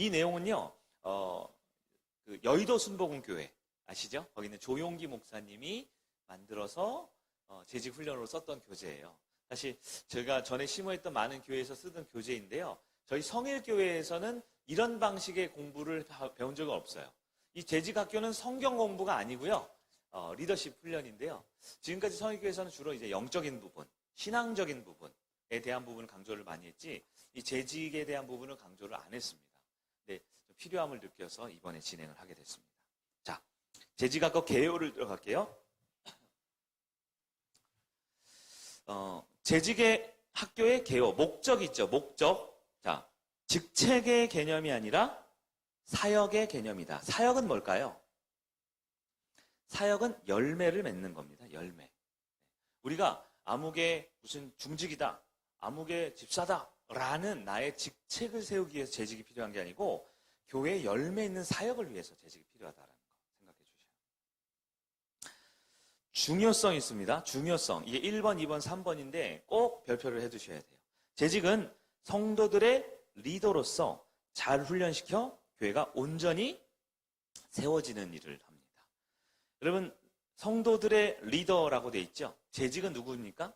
이 내용은요, 그 여의도 순복음교회 아시죠? 거기는 조용기 목사님이 만들어서 재직 훈련으로 썼던 교재예요. 사실 제가 전에 심호했던 많은 교회에서 쓰던 교재인데요. 저희 성일교회에서는 이런 방식의 공부를 배운 적은 없어요. 이 재직학교는 성경 공부가 아니고요. 리더십 훈련인데요. 지금까지 성일교회에서는 주로 이제 영적인 부분, 신앙적인 부분에 대한 부분을 강조를 많이 했지, 이 재직에 대한 부분을 강조를 안 했습니다. 근데 좀 필요함을 느껴서 이번에 진행을 하게 됐습니다. 자, 재직학과 개요를 들어갈게요. 재직의 학교의 개요, 목적이 있죠. 목적. 자, 직책의 개념이 아니라 사역의 개념이다. 사역은 뭘까요? 사역은 열매를 맺는 겁니다. 열매. 우리가 아무개 무슨 중직이다, 아무개 집사다 라는 나의 직책을 세우기 위해서 재직이 필요한 게 아니고 교회에 열매 있는 사역을 위해서 재직이 필요하다는 거 생각해 주셔요. 중요성이 있습니다. 중요성. 이게 1번, 2번, 3번인데 꼭 별표를 해두셔야 돼요. 재직은 성도들의 리더로서 잘 훈련시켜 교회가 온전히 세워지는 일을 합니다. 여러분, 성도들의 리더라고 돼 있죠? 재직은 누구입니까?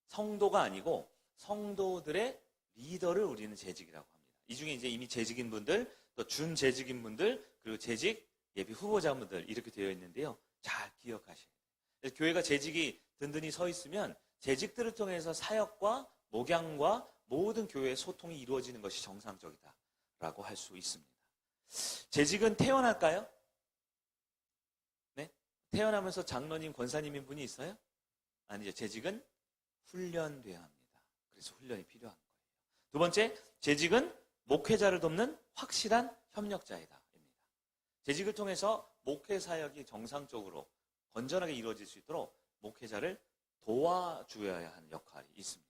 성도가 아니고 성도들의 리더를 우리는 재직이라고 합니다. 이 중에 이제 이미 재직인 분들, 또 준재직인 분들, 그리고 재직 예비 후보자분들 이렇게 되어 있는데요. 잘 기억하셔야 돼요. 교회가 재직이 든든히 서 있으면 재직들을 통해서 사역과 목양과 모든 교회의 소통이 이루어지는 것이 정상적이다라고 할 수 있습니다. 재직은 태어날까요? 네? 태어나면서 장로님, 권사님인 분이 있어요? 아니죠. 재직은 훈련돼야 합니다. 그래서 훈련이 필요한 거예요. 두 번째, 재직은 목회자를 돕는 확실한 협력자이다. 입니다. 재직을 통해서 목회 사역이 정상적으로 건전하게 이루어질 수 있도록 목회자를 도와줘야 하는 역할이 있습니다.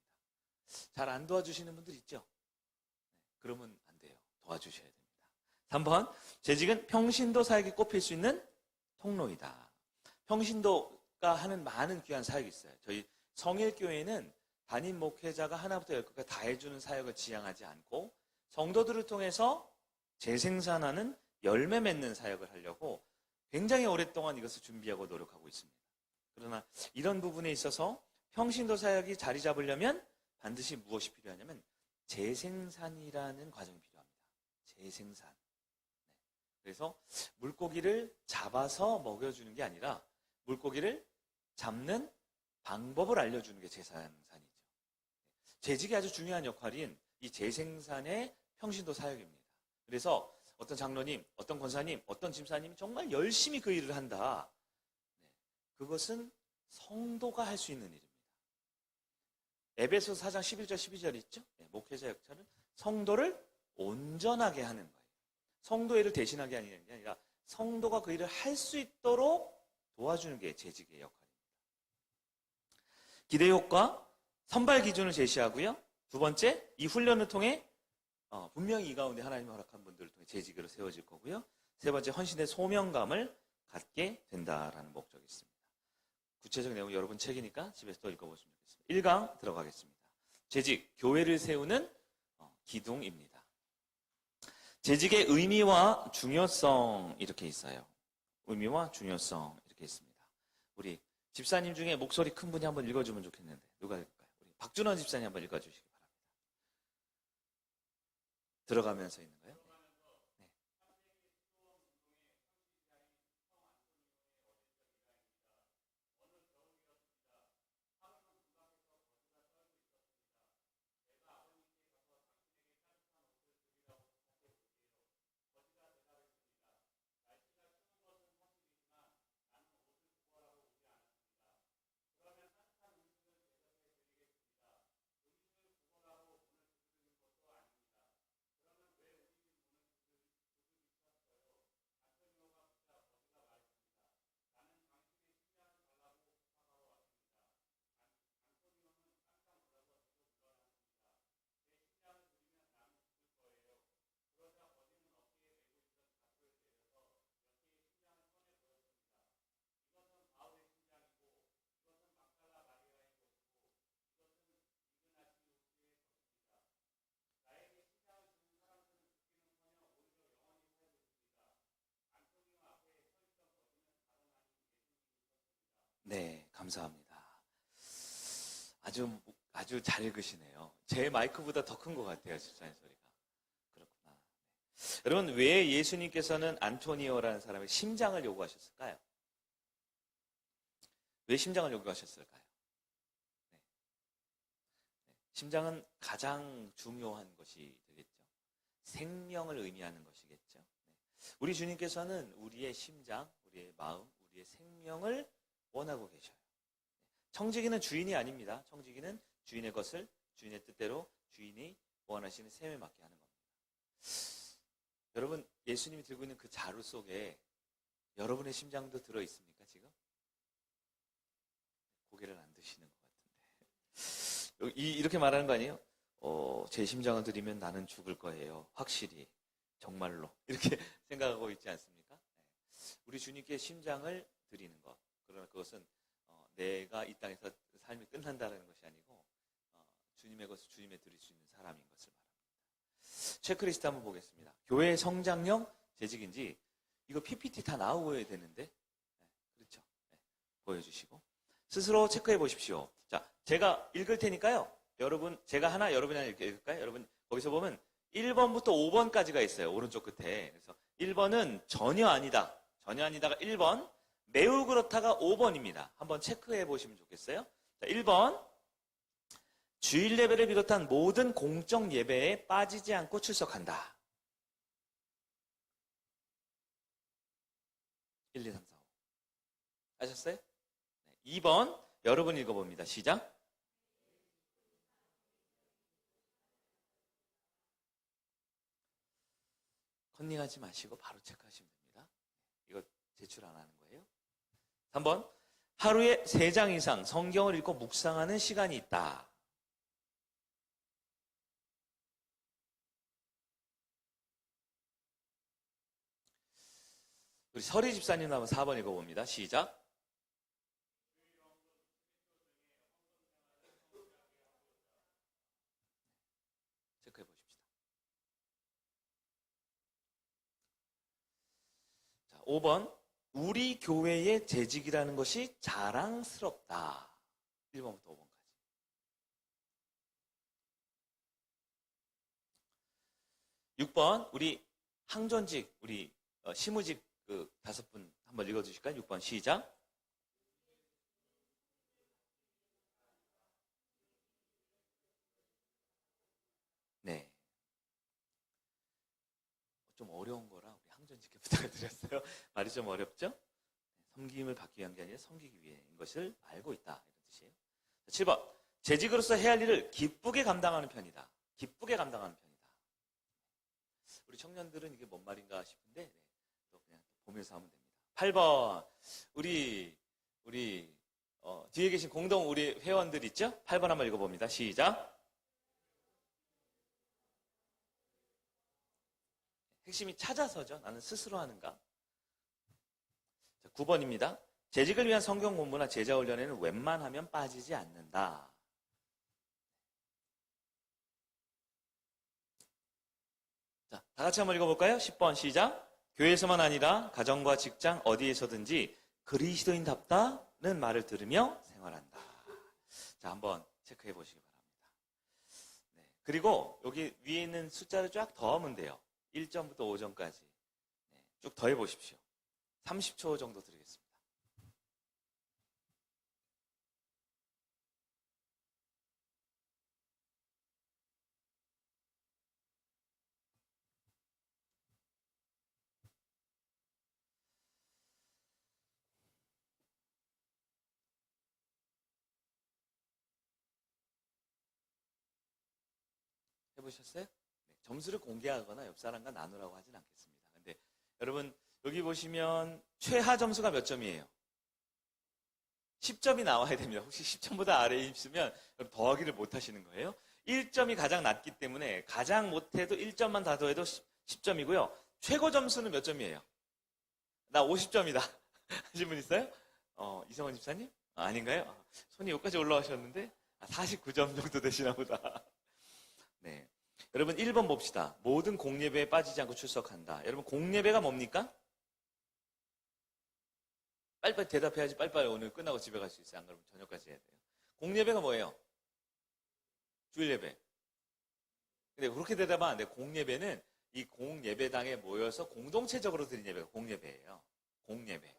잘 안 도와주시는 분들 있죠? 네, 그러면 안 돼요. 도와주셔야 됩니다. 3번, 재직은 평신도 사역이 꼽힐 수 있는 통로이다. 평신도가 하는 많은 귀한 사역이 있어요. 저희 성일교회는 담임 목회자가 하나부터 열까지 다 해주는 사역을 지향하지 않고 성도들을 통해서 재생산하는 열매 맺는 사역을 하려고 굉장히 오랫동안 이것을 준비하고 노력하고 있습니다. 그러나 이런 부분에 있어서 평신도 사역이 자리 잡으려면 반드시 무엇이 필요하냐면 재생산이라는 과정이 필요합니다. 재생산. 네. 그래서 물고기를 잡아서 먹여주는 게 아니라 물고기를 잡는 방법을 알려주는 게 재생산이죠. 재직이 아주 중요한 역할인 이 재생산의 평신도 사역입니다. 그래서 어떤 장로님, 어떤 권사님, 어떤 집사님이 정말 열심히 그 일을 한다. 네. 그것은 성도가 할 수 있는 일입니다. 에베소서 4장 11절 12절 있죠? 네, 목회자 역할은 성도를 온전하게 하는 거예요. 성도의 일을 대신하게 하는 게 아니라 성도가 그 일을 할 수 있도록 도와주는 게 재직의 역할입니다. 기대 효과, 선발 기준을 제시하고요. 두 번째, 이 훈련을 통해 분명히 이 가운데 하나님이 허락한 분들을 통해 재직으로 세워질 거고요. 세 번째, 헌신의 소명감을 갖게 된다라는 목적이 있습니다. 구체적인 내용은 여러분 책이니까 집에서 또 읽어보시면 좋겠습니다. 1강 들어가겠습니다. 재직, 교회를 세우는 기둥입니다. 재직의 의미와 중요성 이렇게 있어요. 의미와 중요성 이렇게 있습니다. 우리 집사님 중에 목소리 큰 분이 한번 읽어주면 좋겠는데 누가 읽을까요? 우리 박준원 집사님 한번 읽어주시기 바랍니다. 들어가면서 있는 거예요? 네. 감사합니다. 아주 잘 읽으시네요. 제 마이크보다 더 큰 것 같아요, 집사님 소리가. 그렇구나. 여러분, 왜 예수님께서는 안토니오라는 사람의 심장을 요구하셨을까요? 왜 심장을 요구하셨을까요? 네. 심장은 가장 중요한 것이 되겠죠. 생명을 의미하는 것이겠죠. 우리 주님께서는 우리의 심장, 우리의 마음, 우리의 생명을 원하고 계셔요. 청지기는 주인이 아닙니다. 청지기는 주인의 것을 주인의 뜻대로 주인이 원하시는 셈에 맞게 하는 겁니다. 여러분, 예수님이 들고 있는 그 자루 속에 여러분의 심장도 들어있습니까, 지금? 고개를 안 드시는 것 같은데. 이렇게 말하는 거 아니에요? 제 심장을 드리면 나는 죽을 거예요. 확실히. 정말로. 이렇게 생각하고 있지 않습니까? 우리 주님께 심장을 드리는 것. 그러나 그것은 내가 이 땅에서 삶이 끝난다는 것이 아니고 주님의 것을 주님에 드릴 수 있는 사람인 것을 말합니다. 체크리스트 한번 보겠습니다. 교회 성장형 재직인지 이거 PPT 다 나오어야 되는데 그렇죠? 보여주시고 스스로 체크해 보십시오. 자, 제가 읽을 테니까요. 제가 하나, 여러분이 하나 읽을까요? 여러분 거기서 보면 1번부터 5번까지가 있어요. 오른쪽 끝에. 그래서 1번은 전혀 아니다. 전혀 아니다가 1번, 매우 그렇다가 5번입니다. 한번 체크해 보시면 좋겠어요. 자, 1번. 주일 예배를 비롯한 모든 공적 예배에 빠지지 않고 출석한다. 1, 2, 3, 4, 5. 아셨어요? 2번. 여러분 읽어봅니다. 시작. 컨닝하지 마시고 바로 체크하시면 됩니다. 이거 제출 안 하는 거예요. 3번. 하루에 3장 이상 성경을 읽고 묵상하는 시간이 있다. 우리 서리 집사님 한번 4번 읽어봅니다. 시작. 체크해 보십시다. 자, 5번. 우리 교회의 재직이라는 것이 자랑스럽다. 1번부터 5번까지. (6번) 우리 항전직, 우리 시무직 그 5분 한번 읽어주실까요? 6번 시작. 네. 좀 어려운 거라 우리 항전직께 부탁을 드렸어요. 말이 좀 어렵죠? 섬김을 받기 위한 게 아니라 섬기기 위해인 것을 알고 있다. 이런 뜻이에요. 7번. 재직으로서 해야 할 일을 기쁘게 감당하는 편이다. 기쁘게 감당하는 편이다. 우리 청년들은 이게 뭔 말인가 싶은데 또 그냥 보면서 하면 됩니다. 8번. 우리 뒤에 계신 공동 우리 회원들 있죠? 8번 한번 읽어봅니다. 시작. 핵심이 찾아서죠. 나는 스스로 하는가. 자, 9번입니다. 재직을 위한 성경 공부나 제자 훈련에는 웬만하면 빠지지 않는다. 자, 다 같이 한번 읽어볼까요? 10번 시작. 교회에서만 아니라 가정과 직장 어디에서든지 그리스도인답다는 말을 들으며 생활한다. 자, 한번 체크해 보시기 바랍니다. 네. 그리고 여기 위에 있는 숫자를 쫙 더하면 돼요. 1점부터 5점까지. 네, 쭉 더해 보십시오. 30초 정도 드리겠습니다. 해보셨어요? 네, 점수를 공개하거나 옆 사람과 나누라고 하진 않겠습니다. 근데 여러분 여기 보시면 최하 점수가 몇 점이에요? 10점이 나와야 됩니다. 혹시 10점보다 아래에 있으면 더하기를 못 하시는 거예요. 1점이 가장 낮기 때문에 가장 못해도 1점만 다 더해도 10점이고요. 최고 점수는 몇 점이에요? 나 50점이다. 하신 분 있어요? 이성원 집사님? 아닌가요? 손이 여기까지 올라가셨는데 49점 정도 되시나 보다. 네. 여러분 1번 봅시다. 모든 공예배에 빠지지 않고 출석한다. 여러분 공예배가 뭡니까? 빨리빨리 대답해야지 빨리빨리 오늘 끝나고 집에 갈 수 있어요. 안 그러면 저녁까지 해야 돼요. 공예배가 뭐예요? 주일 예배. 근데 그렇게 대답하면 안 돼요. 공예배는 이 공예배당에 모여서 공동체적으로 드린 예배가 공예배예요. 공예배.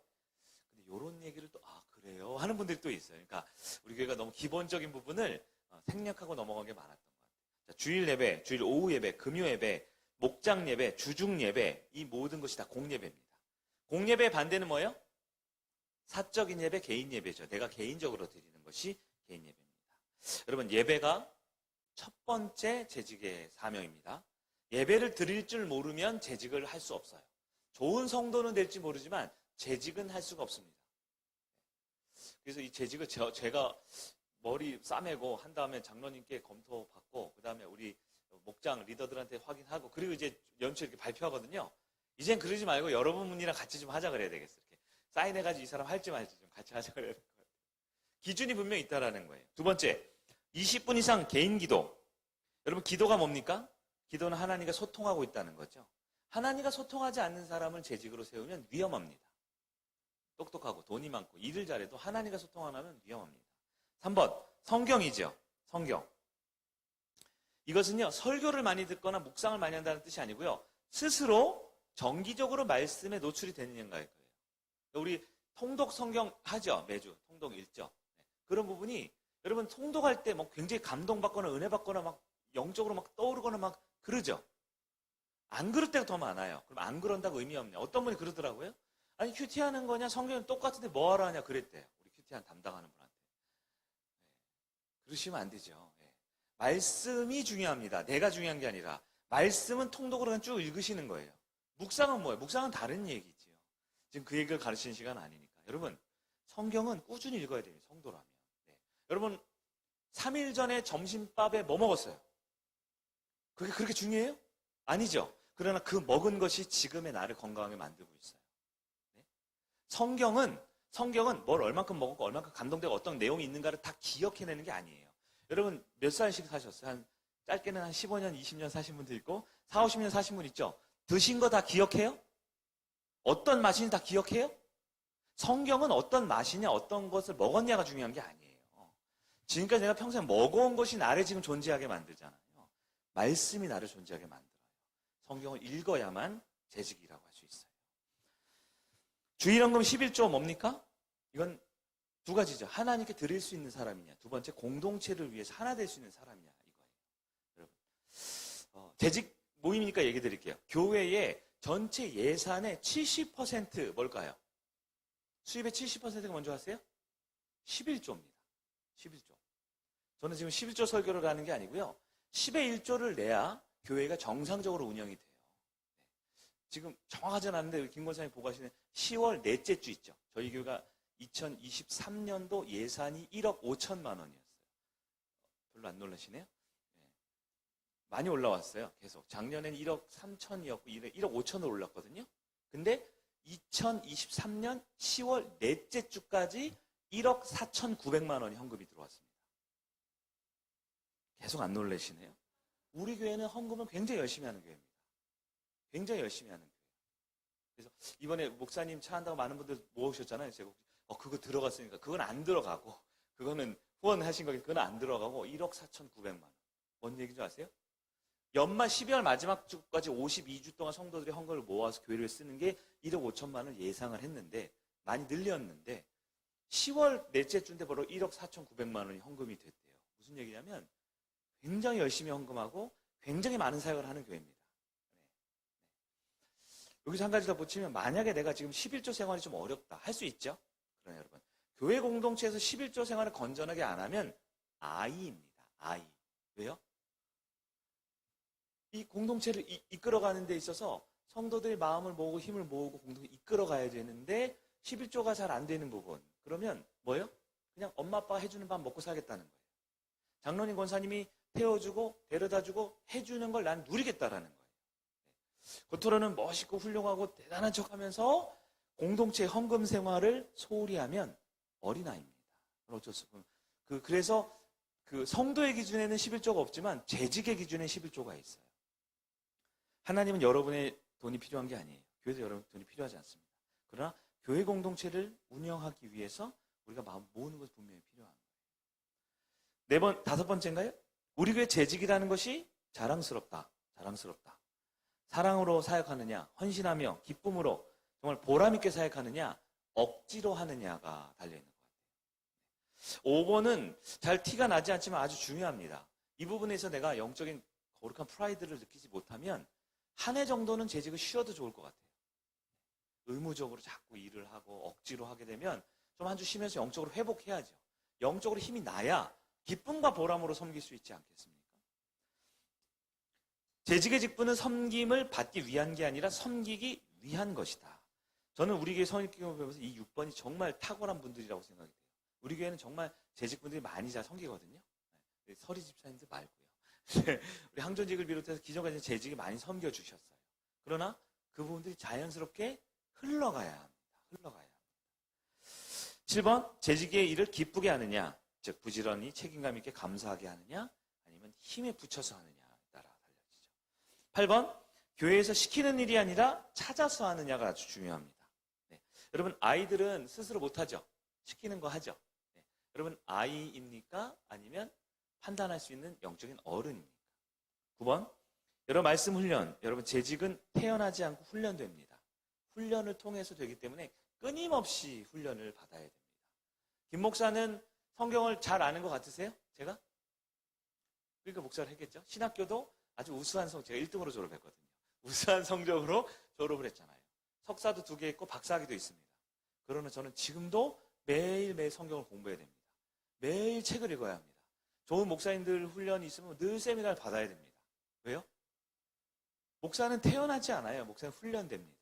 근데 이런 얘기를 또, 그래요? 하는 분들이 또 있어요. 그러니까 우리 교회가 너무 기본적인 부분을 생략하고 넘어간 게 많았던 것 같아요. 자, 주일 예배, 주일 오후 예배, 금요 예배, 목장 예배, 주중 예배, 이 모든 것이 다 공예배입니다. 공예배의 반대는 뭐예요? 사적인 예배, 개인 예배죠. 내가 개인적으로 드리는 것이 개인 예배입니다. 여러분, 예배가 첫 번째 재직의 사명입니다. 예배를 드릴 줄 모르면 재직을 할 수 없어요. 좋은 성도는 될지 모르지만 재직은 할 수가 없습니다. 그래서 이 재직을 제가 머리 싸매고 한 다음에 장로님께 검토받고 그 다음에 우리 목장 리더들한테 확인하고 그리고 이제 연초 이렇게 발표하거든요. 이젠 그러지 말고 여러분이랑 같이 좀 하자 그래야 되겠어요. 이렇게 사인해가지고 이 사람 할지 말지 좀 같이 하자 그래야 될 것 같아요. 기준이 분명히 있다라는 거예요. 두 번째, 20분 이상 개인 기도. 여러분, 기도가 뭡니까? 기도는 하나님과 소통하고 있다는 거죠. 하나님과 소통하지 않는 사람을 재직으로 세우면 위험합니다. 똑똑하고 돈이 많고 일을 잘해도 하나님과 소통 안 하면 위험합니다. 3번, 성경이죠. 성경. 이것은요, 설교를 많이 듣거나 묵상을 많이 한다는 뜻이 아니고요. 스스로 정기적으로 말씀에 노출이 되느냐인가일 거예요. 우리 통독 성경 하죠. 매주 통독 읽죠. 그런 부분이 여러분 통독할 때 막 굉장히 감동받거나 은혜 받거나 막 영적으로 막 떠오르거나 막 그러죠. 안 그럴 때가 더 많아요. 그럼 안 그런다고 의미 없냐? 어떤 분이 그러더라고요. 아니 큐티하는 거냐? 성경은 똑같은데 뭐하러 하냐? 그랬대요. 우리 큐티한 담당하는 분한테. 그러시면 안 되죠. 말씀이 중요합니다. 내가 중요한 게 아니라 말씀은 통독으로 그냥 쭉 읽으시는 거예요. 묵상은 뭐예요? 묵상은 다른 얘기지요. 지금 그 얘기를 가르치는 시간 아니니까. 여러분, 성경은 꾸준히 읽어야 됩니다. 성도라면. 여러분, 3일 전에 점심밥에 뭐 먹었어요? 그게 그렇게 중요해요? 아니죠. 그러나 그 먹은 것이 지금의 나를 건강하게 만들고 있어요. 성경은 뭘 얼만큼 먹었고 얼만큼 감동되고 어떤 내용이 있는가를 다 기억해내는 게 아니에요. 여러분 몇 살씩 사셨어요? 짧게는 한 15년, 20년 사신 분도 있고 4, 50년 사신 분 있죠? 드신 거 다 기억해요? 어떤 맛인지 다 기억해요? 성경은 어떤 맛이냐, 어떤 것을 먹었냐가 중요한 게 아니에요. 지금까지 내가 평생 먹어온 것이 나를 지금 존재하게 만들잖아요. 말씀이 나를 존재하게 만들어요. 성경을 읽어야만 재직이라고 할 수 있어요. 주일헌금 11조 뭡니까? 이건 두 가지죠. 하나님께 드릴 수 있는 사람이냐. 두 번째, 공동체를 위해서 하나 될 수 있는 사람이냐. 이거예요. 여러분, 재직 모임이니까 얘기 드릴게요. 교회의 전체 예산의 70% 뭘까요? 수입의 70%가 뭔지 아세요? 11조입니다. 11조. 저는 지금 11조 설교를 하는 게 아니고요. 10의 1조를 내야 교회가 정상적으로 운영이 돼요. 지금 정확하진 않은데 김 권사님 보고 하시는 10월 넷째 주 있죠. 저희 교회가 2023년도 예산이 1억 5천만 원이었어요. 별로 안 놀라시네요? 많이 올라왔어요. 계속. 작년에는 1억 3천이었고 1억 5천으로 올랐거든요. 근데 2023년 10월 넷째 주까지 1억 4,900만 원이 헌금이 들어왔습니다. 계속 안 놀라시네요. 우리 교회는 헌금을 굉장히 열심히 하는 교회입니다. 굉장히 열심히 하는 교회예요. 그래서 이번에 목사님 차 한다고 많은 분들 모으셨잖아요. 제가 그거 들어갔으니까 그건 안 들어가고 그거는 후원하신 거기 그건 안 들어가고 1억 4,900만 원. 뭔 얘기인지 아세요? 연말 12월 마지막 주까지 52주 동안 성도들이 헌금을 모아서 교회를 쓰는 게 1억 5천만 원을 예상을 했는데 많이 늘렸는데 10월 넷째 주인데 바로 1억 4,900만 원이 헌금이 됐대요. 무슨 얘기냐면 굉장히 열심히 헌금하고 굉장히 많은 사역을 하는 교회입니다. 여기서 한 가지 더 붙이면 만약에 내가 지금 11조 생활이 좀 어렵다 할 수 있죠. 그러나 여러분 교회 공동체에서 11조 생활을 건전하게 안 하면 아이입니다. 아이. 왜요? 이 공동체를 이끌어가는 데 있어서 성도들의 마음을 모으고 힘을 모으고 공동체 이끌어가야 되는데 11조가 잘 안 되는 부분. 그러면 뭐예요? 그냥 엄마 아빠가 해주는 밥 먹고 살겠다는 거예요. 장로님 권사님이 태워주고 데려다주고 해주는 걸 난 누리겠다라는 거예요. 겉으로는 멋있고 훌륭하고 대단한 척하면서 공동체 헌금 생활을 소홀히 하면 어린아이입니다. 어쩔 수 없고 그래서 그 성도의 기준에는 11조가 없지만 재직의 기준에 11조가 있어요. 하나님은 여러분의 돈이 필요한 게 아니에요. 교회에서 여러분 돈이 필요하지 않습니다. 그러나 교회 공동체를 운영하기 위해서 우리가 마음 모으는 것이 분명히 필요한 거예요. 다섯 번째인가요? 우리 교회 재직이라는 것이 자랑스럽다. 사랑으로 사역하느냐, 헌신하며 기쁨으로 정말 보람있게 사역하느냐, 억지로 하느냐가 달려있는 것 같아요. 5번은 잘 티가 나지 않지만 아주 중요합니다. 이 부분에서 내가 영적인 거룩한 프라이드를 느끼지 못하면 한 해 정도는 재직을 쉬어도 좋을 것 같아요. 의무적으로 자꾸 일을 하고 억지로 하게 되면 좀 한 주 쉬면서 영적으로 회복해야죠. 영적으로 힘이 나야 기쁨과 보람으로 섬길 수 있지 않겠습니까? 재직의 직분은 섬김을 받기 위한 게 아니라 섬기기 위한 것이다. 저는 우리 교회 성일교회 보면서 이 6번이 정말 탁월한 분들이라고 생각이 돼요. 우리 교회는 정말 재직분들이 많이 잘 섬기거든요. 서리 집사님들 말고요. 우리 항존직을 비롯해서 기존까지 재직이 많이 섬겨주셨어요. 그러나 그 부분들이 자연스럽게 흘러가야 합니다. 7번, 재직의 일을 기쁘게 하느냐, 즉 부지런히 책임감 있게 감사하게 하느냐, 아니면 힘에 붙여서 하느냐에 따라 달라지죠. 8번, 교회에서 시키는 일이 아니라 찾아서 하느냐가 아주 중요합니다. 네. 여러분, 아이들은 스스로 못하죠? 시키는 거 하죠? 네. 여러분, 아이입니까? 아니면 판단할 수 있는 영적인 어른입니까? 9번, 여러분 말씀 훈련, 여러분 재직은 태어나지 않고 훈련됩니다. 훈련을 통해서 되기 때문에 끊임없이 훈련을 받아야 됩니다. 김 목사는 성경을 잘 아는 것 같으세요? 제가? 그러니까 목사를 했겠죠? 신학교도 아주 우수한 제가 1등으로 졸업했거든요. 우수한 성적으로 졸업을 했잖아요. 석사도 2개 있고 박사학위도 있습니다. 그러나 저는 지금도 매일매일 성경을 공부해야 됩니다. 매일 책을 읽어야 합니다. 좋은 목사님들 훈련이 있으면 늘 세미나를 받아야 됩니다. 왜요? 목사는 태어나지 않아요. 목사는 훈련됩니다.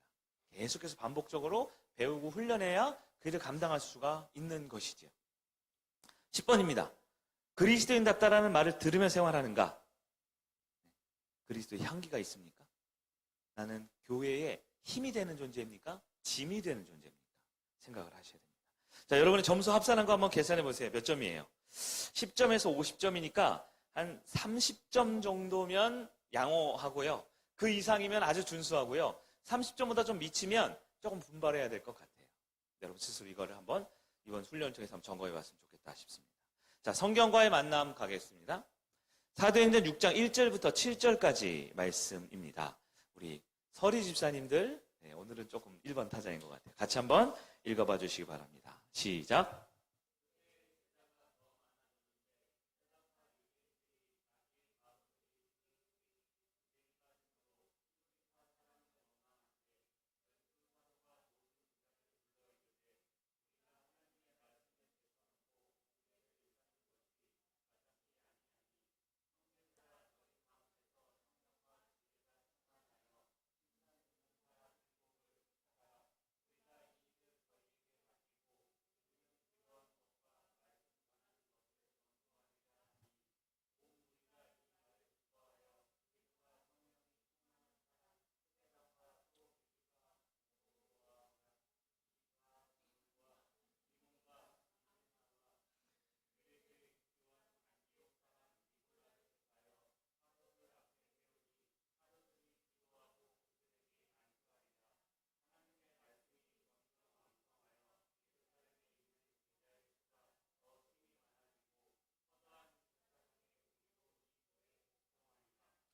계속해서 반복적으로 배우고 훈련해야 그 일을 감당할 수가 있는 것이죠. 10번입니다. 그리스도인답다라는 말을 들으며 생활하는가? 그리스도의 향기가 있습니까? 나는 교회에 힘이 되는 존재입니까? 짐이 되는 존재입니까? 생각을 하셔야 됩니다. 자, 여러분의 점수 합산한 거 한번 계산해 보세요. 몇 점이에요? 10점에서 50점이니까 한 30점 정도면 양호하고요. 그 이상이면 아주 준수하고요. 30점보다 좀 미치면 조금 분발해야 될 것 같아요. 여러분 스스로 이거를 한번 이번 훈련을 통해서 한번 점검해 봤으면 좋겠다 싶습니다. 자, 성경과의 만남 가겠습니다. 사도행전 6장 1절부터 7절까지 말씀입니다. 우리 서리 집사님들, 네, 오늘은 조금 1번 타자인 것 같아요. 같이 한번 읽어봐 주시기 바랍니다. 시작.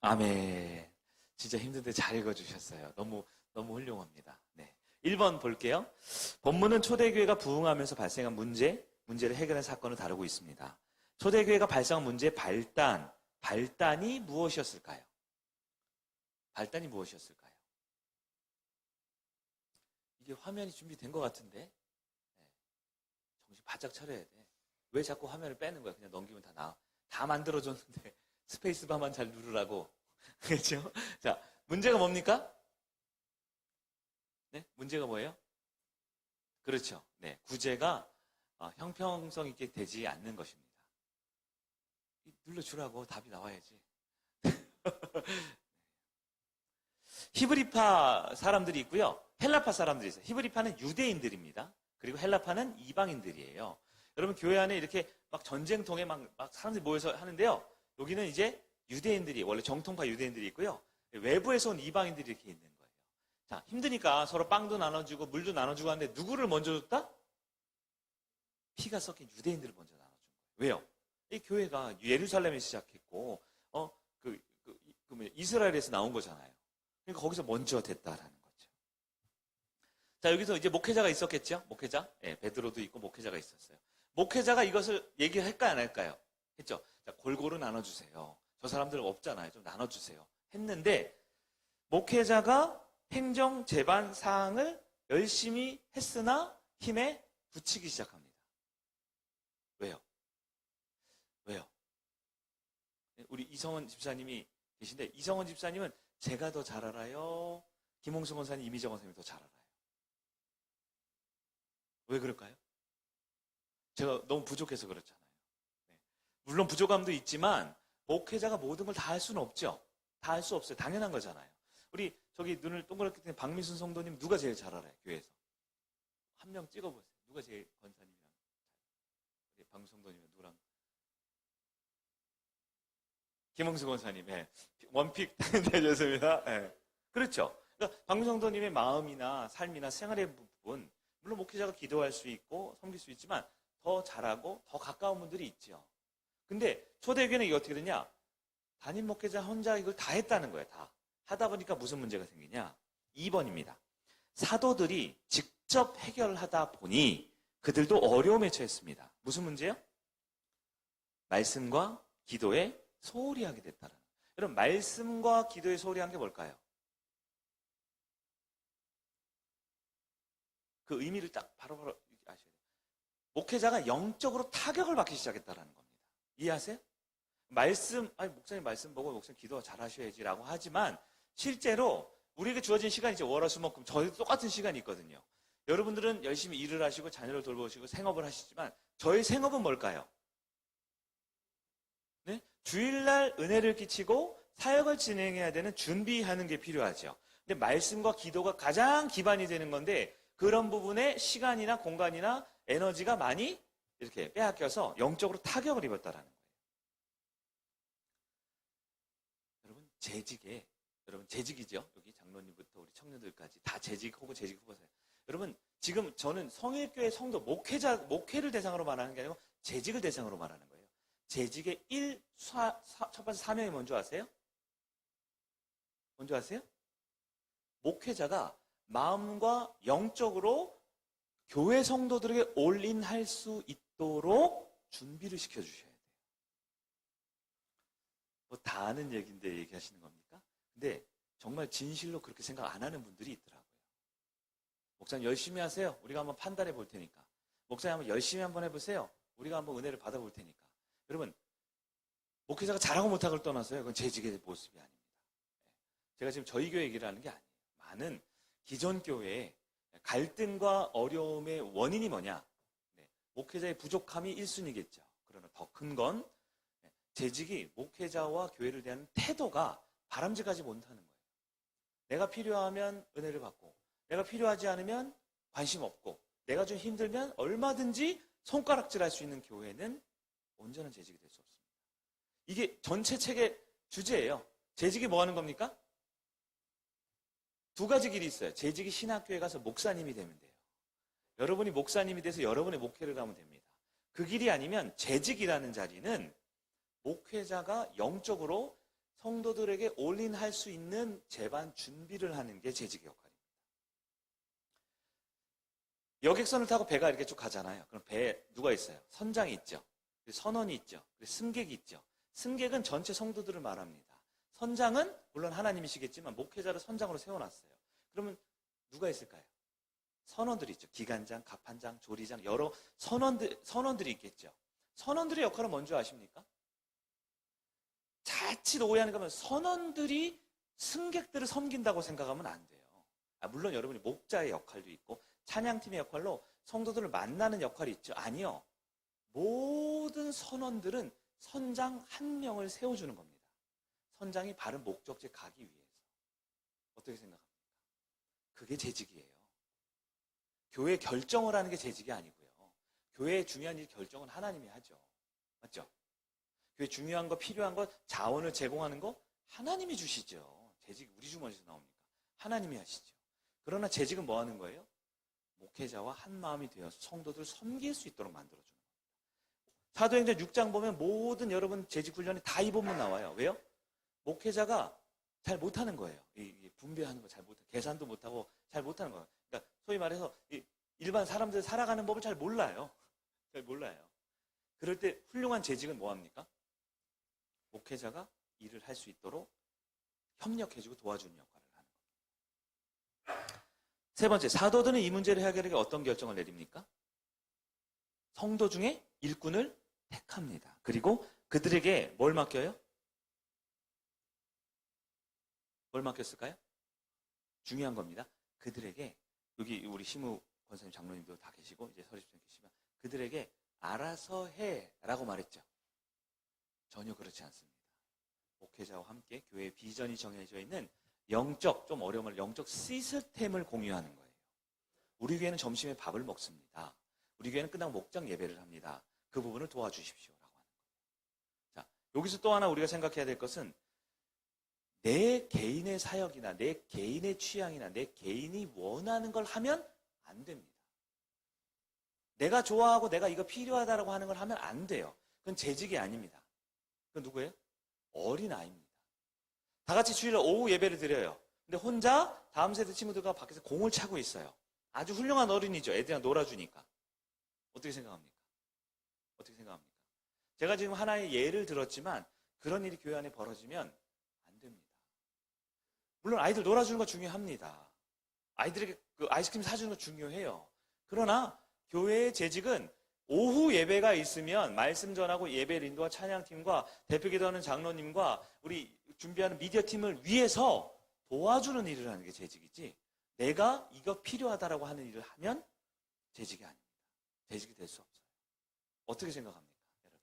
아멘. 진짜 힘든데 잘 읽어주셨어요. 너무 훌륭합니다. 네. 1번 볼게요. 본문은 초대교회가 부흥하면서 발생한 문제를 해결한 사건을 다루고 있습니다. 초대교회가 발생한 문제의 발단이 무엇이었을까요? 발단이 무엇이었을까요? 이게 화면이 준비된 것 같은데, 네. 정신 바짝 차려야 돼. 왜 자꾸 화면을 빼는 거야? 그냥 넘기면 다 만들어줬는데, 스페이스바만 잘 누르라고. 그렇죠? 자, 문제가 뭡니까? 네? 문제가 뭐예요? 그렇죠. 네. 구제가 형평성 있게 되지 않는 것입니다. 눌러주라고 답이 나와야지. 히브리파 사람들이 있고요. 헬라파 사람들이 있어요. 히브리파는 유대인들입니다. 그리고 헬라파는 이방인들이에요. 여러분 교회 안에 이렇게 막 전쟁통에 막 사람들이 모여서 하는데요. 여기는 이제 유대인들이 원래 정통파 유대인들이 있고요. 외부에서 온 이방인들이 이렇게 있는 거예요. 자, 힘드니까 서로 빵도 나눠주고 물도 나눠주고 하는데 누구를 먼저 줬다? 피가 섞인 유대인들을 먼저 나눠준 거예요. 왜요? 이 교회가 예루살렘에 시작했고, 이스라엘에서 나온 거잖아요. 그러니까 거기서 먼저 됐다라는 거죠. 자, 여기서 이제 목회자가 있었겠죠? 목회자? 예, 베드로도 있고 목회자가 있었어요. 목회자가 이것을 얘기할까요, 안 할까요? 했죠. 자, 골고루 나눠주세요. 저 사람들 없잖아요. 좀 나눠주세요. 했는데, 목회자가 행정 재반 사항을 열심히 했으나 힘에 부치기 시작합니다. 왜요? 왜요? 우리 이성원 집사님이 계신데, 이성원 집사님은 제가 더 잘 알아요? 김홍수 권사님, 이미정 권사님이 더 잘 알아요? 왜 그럴까요? 제가 너무 부족해서 그렇잖아요. 네. 물론 부족함도 있지만 목회자가 모든 걸 다 할 수는 없죠. 다 할 수 없어요. 당연한 거잖아요. 우리 저기 눈을 동그랗게 뜬 박미순 성도님 누가 제일 잘 알아요? 교회에서. 한 명 찍어보세요. 누가 제일 권사님이랑 우리 박 성도님은 누구랑? 김홍수 권사님. 예. 원픽 되셨습니다. 예. 그렇죠. 그러니까 박 성도님의 마음이나 삶이나 생활의 부분, 물론 목회자가 기도할 수 있고 섬길 수 있지만 더 잘하고 더 가까운 분들이 있죠. 근데 초대교회는 이게 어떻게 되냐? 담임 목회자 혼자 이걸 다 했다는 거예요. 다. 하다 보니까 무슨 문제가 생기냐? 2번입니다. 사도들이 직접 해결하다 보니 그들도 어려움에 처했습니다. 무슨 문제요? 말씀과 기도에 소홀히 하게 됐다는 거예요. 여러분, 말씀과 기도에 소홀히 한 게 뭘까요? 그 의미를 딱 바로바로 아셔야 돼요. 목회자가 영적으로 타격을 받기 시작했다는 겁니다. 이해하세요? 목사님 말씀 보고 목사님 기도 잘 하셔야지라고 하지만 실제로 우리에게 주어진 시간이 이제 월화수목금 저희도 똑같은 시간이 있거든요. 여러분들은 열심히 일을 하시고 자녀를 돌보시고 생업을 하시지만 저희 생업은 뭘까요? 네? 주일날 은혜를 끼치고 사역을 진행해야 되는 준비하는 게 필요하죠. 근데 말씀과 기도가 가장 기반이 되는 건데 그런 부분에 시간이나 공간이나 에너지가 많이 이렇게 빼앗겨서 영적으로 타격을 입었다라는 거예요. 여러분 재직이죠. 여기 장로님부터 우리 청년들까지 다 재직 혹은 재직 후보세요. 여러분 지금 저는 성일교회 성도 목회를 대상으로 말하는 게 아니고 재직을 대상으로 말하는 거예요. 재직의 첫 번째 사명이 뭔지 아세요? 뭔지 아세요? 목회자가 마음과 영적으로 교회 성도들에게 올인할 수 있도록 준비를 시켜주셔야 돼요. 뭐 다 아는 얘기인데 얘기하시는 겁니까? 근데 정말 진실로 그렇게 생각 안 하는 분들이 있더라고요. 목사님 열심히 하세요. 우리가 한번 판단해 볼 테니까. 목사님 한번 열심히 한번 해보세요. 우리가 한번 은혜를 받아볼 테니까. 여러분 목회자가 잘하고 못하고를 떠나서요. 그건 재직의 모습이 아닙니다. 제가 지금 저희 교회 얘기를 하는 게 아니에요. 많은 기존 교회의 갈등과 어려움의 원인이 뭐냐? 목회자의 부족함이 1순위겠죠. 그러나 더 큰 건 재직이 목회자와 교회를 대한 태도가 바람직하지 못하는 거예요. 내가 필요하면 은혜를 받고 내가 필요하지 않으면 관심 없고 내가 좀 힘들면 얼마든지 손가락질할 수 있는 교회는 온전한 재직이 될 수 없습니다. 이게 전체 책의 주제예요. 재직이 뭐 하는 겁니까? 두 가지 길이 있어요. 재직이 신학교에 가서 목사님이 되면 돼요. 여러분이 목사님이 돼서 여러분의 목회를 하면 됩니다. 그 길이 아니면 재직이라는 자리는 목회자가 영적으로 성도들에게 올인할 수 있는 재반 준비를 하는 게 재직의 역할입니다. 여객선을 타고 배가 이렇게 쭉 가잖아요. 그럼 배에 누가 있어요? 선장이 있죠. 선원이 있죠. 승객이 있죠. 승객은 전체 성도들을 말합니다. 선장은 물론 하나님이시겠지만 목회자를 선장으로 세워놨어요. 그러면 누가 있을까요? 선원들이 있죠. 기관장, 갑판장, 조리장 여러 선원들이 있겠죠. 선원들의 역할은 뭔지 아십니까? 자칫 오해하는 거면 선원들이 승객들을 섬긴다고 생각하면 안 돼요. 물론 여러분이 목자의 역할도 있고 찬양팀의 역할로 성도들을 만나는 역할이 있죠. 아니요. 모든 선원들은 선장 한 명을 세워주는 겁니다. 선장이 바른 목적지에 가기 위해서. 어떻게 생각합니까? 그게 재직이에요. 교회 결정을 하는 게 재직이 아니고요. 교회의 중요한 일 결정은 하나님이 하죠. 맞죠? 교회 중요한 거, 필요한 거, 자원을 제공하는 거 하나님이 주시죠. 재직이 우리 주머니에서 나옵니까? 하나님이 하시죠. 그러나 재직은 뭐 하는 거예요? 목회자와 한 마음이 되어서 성도들을 섬길 수 있도록 만들어주는 거예요. 사도행전 6장 보면 모든 여러분 재직 훈련이 다 이 본문 나와요. 왜요? 목회자가 잘 못하는 거예요. 분배하는 거 잘 못하고 계산도 못하고 잘 못하는 거예요. 그러니까 소위 말해서 일반 사람들 살아가는 법을 잘 몰라요. 잘 몰라요. 그럴 때 훌륭한 재직은 뭐합니까? 목회자가 일을 할 수 있도록 협력해주고 도와주는 역할을 하는 겁니다. 세 번째, 사도들은 이 문제를 해결하기 위해 어떤 결정을 내립니까? 성도 중에 일꾼을 택합니다. 그리고 그들에게 뭘 맡겨요? 뭘 맡겼을까요? 중요한 겁니다. 그들에게, 여기 우리 시무 권사님 장로님도 다 계시고 이제 서리수님 계시지만 그들에게 알아서 해라고 말했죠. 전혀 그렇지 않습니다. 목회자와 함께 교회의 비전이 정해져 있는 영적, 좀 어려운 말, 영적 시스템을 공유하는 거예요. 우리 교회는 점심에 밥을 먹습니다. 우리 교회는 끝나고 목장 예배를 합니다. 그 부분을 도와주십시오라고 하는 거예요. 자, 여기서 또 하나 우리가 생각해야 될 것은 내 개인의 사역이나 내 개인의 취향이나 내 개인이 원하는 걸 하면 안 됩니다. 내가 좋아하고 내가 이거 필요하다라고 하는 걸 하면 안 돼요. 그건 재직이 아닙니다. 그건 누구예요? 어린아이입니다. 다 같이 주일날 오후 예배를 드려요. 근데 혼자 다음 세대 친구들과 밖에서 공을 차고 있어요. 아주 훌륭한 어린이죠. 애들이랑 놀아주니까. 어떻게 생각합니까? 어떻게 생각합니까? 제가 지금 하나의 예를 들었지만 그런 일이 교회 안에 벌어지면 안 됩니다. 물론 아이들 놀아주는 거 중요합니다. 아이들에게 그 아이스크림 사주는 거 중요해요. 그러나 교회의 재직은 오후 예배가 있으면 말씀 전하고 예배 인도와 찬양팀과 대표 기도하는 장로님과 우리 준비하는 미디어 팀을 위해서 도와주는 일을 하는 게 재직이지, 내가 이거 필요하다라고 하는 일을 하면 재직이 아닙니다. 재직이 될 수 없어요. 어떻게 생각합니까, 여러분?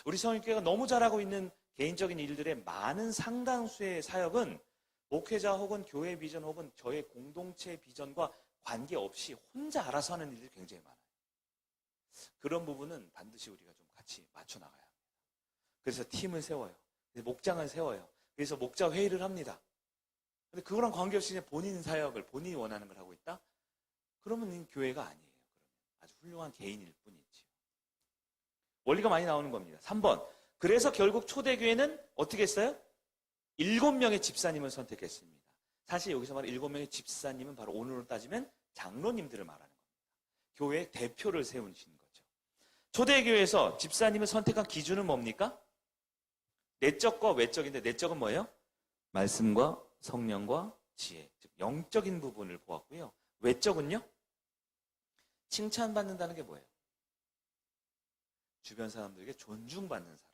우리 성인교회가 너무 잘하고 있는 개인적인 일들의 많은 상당수의 사역은 목회자 혹은 교회 비전 혹은 저의 공동체 비전과 관계없이 혼자 알아서 하는 일들이 굉장히 많아요. 그런 부분은 반드시 우리가 좀 같이 맞춰 나가야 합니다. 그래서 팀을 세워요. 목장을 세워요. 그래서 목자 회의를 합니다. 근데 그거랑 관계없이 그냥 본인 사역을 본인이 원하는 걸 하고 있다? 그러면 이 교회가 아니에요. 그러면 아주 훌륭한 개인일 뿐이지. 원리가 많이 나오는 겁니다. 3번. 그래서 결국 초대교회는 어떻게 했어요? 7명의 집사님을 선택했습니다. 사실 여기서 말하는 7명의 집사님은 바로 오늘로 따지면 장로님들을 말하는 겁니다. 교회의 대표를 세우신 거죠. 초대교회에서 집사님을 선택한 기준은 뭡니까? 내적과 외적인데, 내적은 뭐예요? 말씀과 성령과 지혜, 즉 영적인 부분을 보았고요. 외적은요? 칭찬받는다는 게 뭐예요? 주변 사람들에게 존중받는 사람입니다.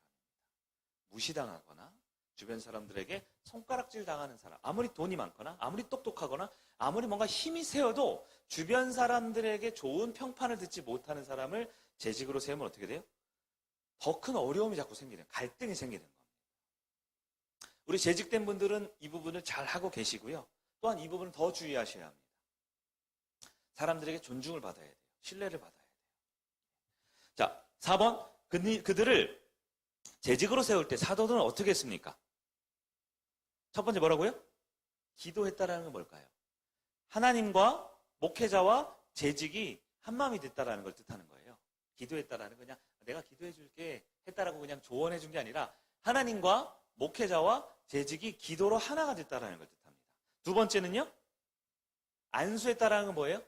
무시당하거나 주변 사람들에게 손가락질 당하는 사람, 아무리 돈이 많거나 아무리 똑똑하거나 아무리 뭔가 힘이 세어도 주변 사람들에게 좋은 평판을 듣지 못하는 사람을 재직으로 세우면 어떻게 돼요? 더 큰 어려움이 자꾸 생기는, 갈등이 생기는 겁니다. 우리 재직된 분들은 이 부분을 잘 하고 계시고요. 또한 이 부분을 더 주의하셔야 합니다. 사람들에게 존중을 받아야 돼요. 신뢰를 받아야 돼요. 자, 4번. 그들을 재직으로 세울 때 사도들은 어떻게 했습니까? 첫 번째 뭐라고요? 기도했다라는 건 뭘까요? 하나님과 목회자와 재직이 한마음이 됐다라는 걸 뜻하는 거예요. 기도했다라는 건 그냥 내가 기도해 줄게 했다라고 그냥 조언해 준 게 아니라 하나님과 목회자와 재직이 기도로 하나가 됐다라는 걸 뜻합니다. 두 번째는요? 안수했다라는 건 뭐예요?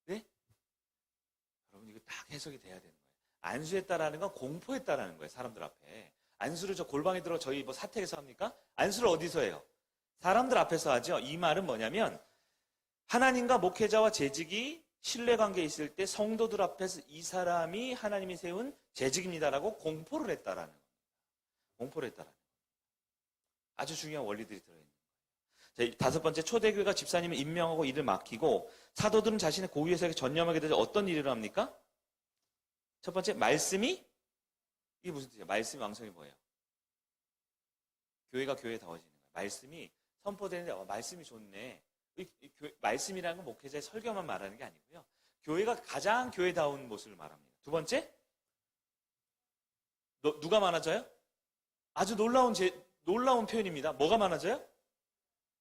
네? 여러분 이거 딱 해석이 돼야 되는 거예요. 안수했다라는 건 공포했다라는 거예요. 사람들 앞에. 안수를 저 골방에 들어 저희 뭐 사택에서 합니까? 안수를 어디서 해요? 사람들 앞에서 하죠. 이 말은 뭐냐면 하나님과 목회자와 재직이 신뢰관계에 있을 때 성도들 앞에서 이 사람이 하나님이 세운 재직입니다라고 공포를 했다라는 겁니다. 공포를 했다라는 겁니다. 아주 중요한 원리들이 들어있는 거예요. 자, 다섯 번째, 초대교회가 집사님을 임명하고 일을 맡기고 사도들은 자신의 고유의 사역에 전념하게 되자 어떤 일을 합니까? 첫 번째, 말씀이, 이게 무슨 뜻이에요? 말씀이 왕성이 뭐예요? 교회가 교회다워지는 거예요. 말씀이 선포되는데 말씀이 좋네. 말씀이라는 건 목회자의 설교만 말하는 게 아니고요. 교회가 가장 교회다운 모습을 말합니다. 두 번째, 누가 많아져요? 아주 놀라운 표현입니다. 뭐가 많아져요?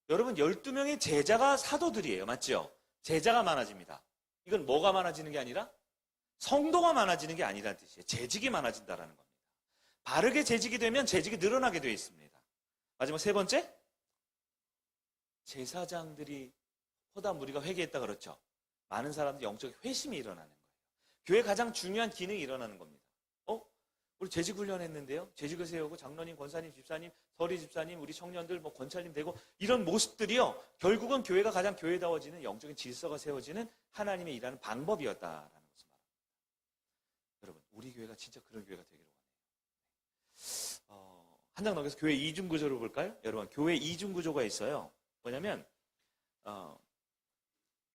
여러분 12명의 제자가 사도들이에요. 맞죠? 제자가 많아집니다. 이건 뭐가 많아지는 게 아니라 성도가 많아지는 게 아니라는 뜻이에요. 재직이 많아진다라는 겁니다. 바르게 재직이 되면 재직이 늘어나게 되어 있습니다. 마지막 세 번째, 제사장들이 허다 무리가 회개했다 그렇죠. 많은 사람들이 영적 회심이 일어나는 거예요. 교회 가장 중요한 기능이 일어나는 겁니다. 우리 재직 훈련했는데요. 재직을 세우고 장로님, 권사님, 집사님, 서리 집사님, 우리 청년들, 뭐 권찰님 되고 이런 모습들이요. 결국은 교회가 가장 교회다워지는 영적인 질서가 세워지는 하나님의 일하는 방법이었다라는 것을 말합니다. 여러분, 우리 교회가 진짜 그런 교회가 되기를 원해요. 한 장 넘겨서 교회 이중 구조를 볼까요? 여러분, 교회 이중 구조가 있어요. 뭐냐면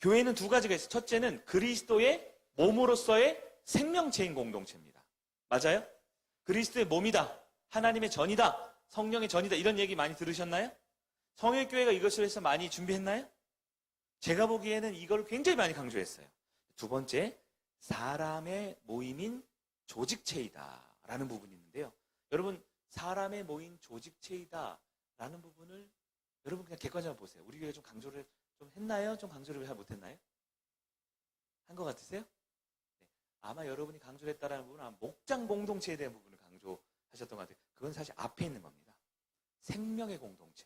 교회는 두 가지가 있어요. 첫째는 그리스도의 몸으로서의 생명체인 공동체입니다. 맞아요? 그리스도의 몸이다. 하나님의 전이다. 성령의 전이다. 이런 얘기 많이 들으셨나요? 성일교회가 이것을 위해서 많이 준비했나요? 제가 보기에는 이걸 굉장히 많이 강조했어요. 두 번째, 사람의 모임인 조직체이다 라는 부분이 있는데요. 여러분, 사람의 모임 조직체이다 라는 부분을 여러분 그냥 객관적으로 보세요. 우리 교회가 좀 강조를 좀 했나요? 좀 강조를 잘 못했나요? 한 것 같으세요? 네. 아마 여러분이 강조를 했다라는 부분은 목장 공동체에 대한 부분을 강조하셨던 것 같아요. 그건 사실 앞에 있는 겁니다. 생명의 공동체.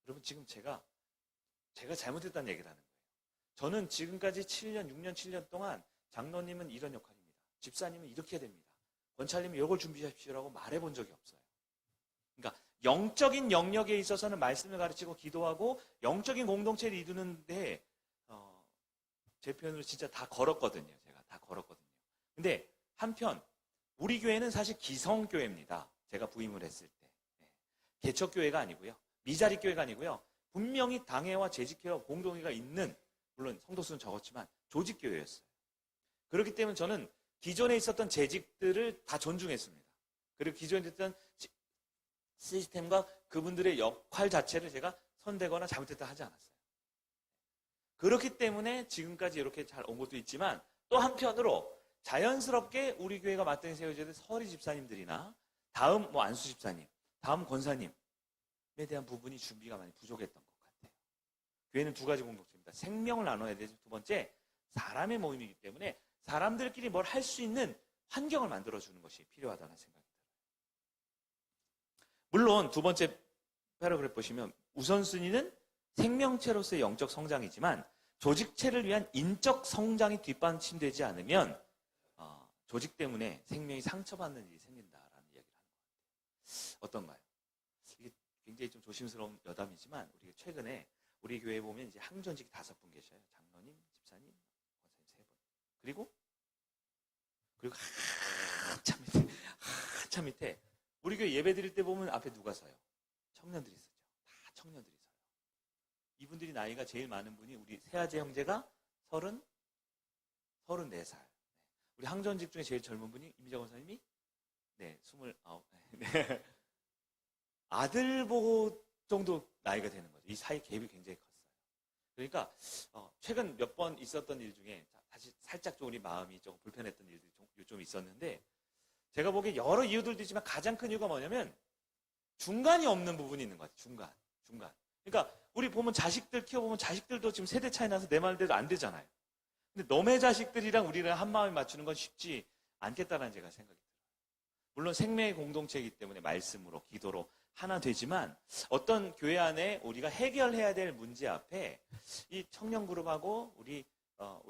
여러분 지금 제가 잘못했다는 얘기를 하는 거예요. 저는 지금까지 7년, 6년, 7년 동안 장로님은 이런 역할입니다. 집사님은 이렇게 해야 됩니다. 권찰님은 이걸 준비하십시오라고 말해본 적이 없어요. 그러니까 영적인 영역에 있어서는 말씀을 가르치고 기도하고 영적인 공동체를 이루는데 제 표현으로 진짜 다 걸었거든요. 제가 다 걸었거든요. 근데 한편 우리 교회는 사실 기성교회입니다. 제가 부임을 했을 때. 개척교회가 아니고요. 미자립교회가 아니고요. 분명히 당회와 재직회와 공동회가 있는, 물론 성도수는 적었지만 조직교회였어요. 그렇기 때문에 저는 기존에 있었던 재직들을 다 존중했습니다. 그리고 기존에 있었던 시스템과 그분들의 역할 자체를 제가 선대거나 잘못했다 하지 않았어요. 그렇기 때문에 지금까지 이렇게 잘 온 것도 있지만 또 한편으로 자연스럽게 우리 교회가 마땅히 세워져야 될 서리 집사님들이나 다음 안수 집사님, 다음 권사님에 대한 부분이 준비가 많이 부족했던 것 같아요. 교회는 두 가지 공동체입니다. 생명을 나눠야 되죠. 두 번째, 사람의 모임이기 때문에 사람들끼리 뭘 할 수 있는 환경을 만들어주는 것이 필요하다는 생각이 들어요. 물론 두 번째 패러그래프 보시면 우선순위는 생명체로서의 영적 성장이지만 조직체를 위한 인적 성장이 뒷받침되지 않으면 조직 때문에 생명이 상처받는 일이 생긴다라는 이야기를 하는 것 같아요. 어떤가요? 이게 굉장히 좀 조심스러운 여담이지만 우리가 최근에 우리 교회에 보면 이제 항전직이 5분 계셔요. 장로님, 집사님, 권사님 3분. 그리고 한참 밑에 우리 교회 예배 드릴 때 보면 앞에 누가 서요? 청년들이 서죠. 다 청년들이 서요. 이분들이 나이가 제일 많은 분이 우리 세아제 형제가 34살. 우리 항전직 중에 제일 젊은 분이 임미자 권사님이 29. 네. 아들 보고 정도 나이가 되는 거죠. 이 사이 갭이 굉장히 컸어요. 그러니까 최근 몇 번 있었던 일 중에 다시 살짝 좀 우리 마음이 조금 불편했던 일들이 좀 있었는데 제가 보기에 여러 이유들도 있지만 가장 큰 이유가 뭐냐면 중간이 없는 부분이 있는 것 같아요. 중간. 그러니까 우리 보면 자식들 키워보면 자식들도 지금 세대 차이 나서 내 말대로 안 되잖아요. 근데 너네 자식들이랑 우리랑 한 마음에 맞추는 건 쉽지 않겠다라는 제가 생각이 들어요. 물론 생명의 공동체이기 때문에 말씀으로 기도로 하나 되지만 어떤 교회 안에 우리가 해결해야 될 문제 앞에 이 청년 그룹하고 우리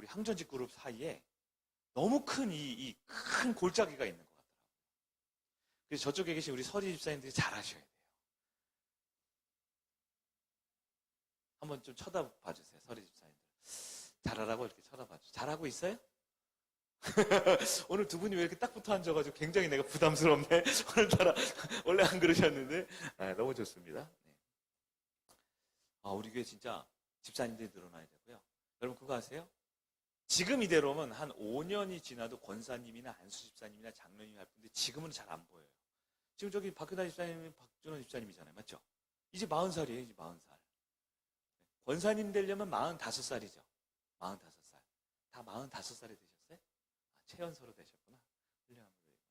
항전직 그룹 사이에 너무 큰 큰 골짜기가 있는 것 같더라고요. 그래서 저쪽에 계신 우리 서리 집사님들이 잘하셔야 돼요. 한번 좀 쳐다봐 주세요. 서리 집사님들. 잘하라고 이렇게 쳐다봐 주세요. 잘하고 있어요? 오늘 두 분이 왜 이렇게 딱 붙어 앉아가지고 굉장히 내가 부담스럽네. 오늘따라 원래 안 그러셨는데 너무 좋습니다. 네. 우리 교회 진짜 집사님들이 늘어나야 되고요. 여러분 그거 아세요? 지금 이대로면 한 5년이 지나도 권사님이나 안수 집사님이나 장로님이 할 텐데 지금은 잘 안 보여요. 지금 저기 박근하 집사님이 박준호 집사님이잖아요. 맞죠? 이제 40살이에요. 이제 40살. 권사님 되려면 45살이죠. 45살. 다 45살이 되셨어요? 최연소로 되셨구나. 훌륭한 분들이구나.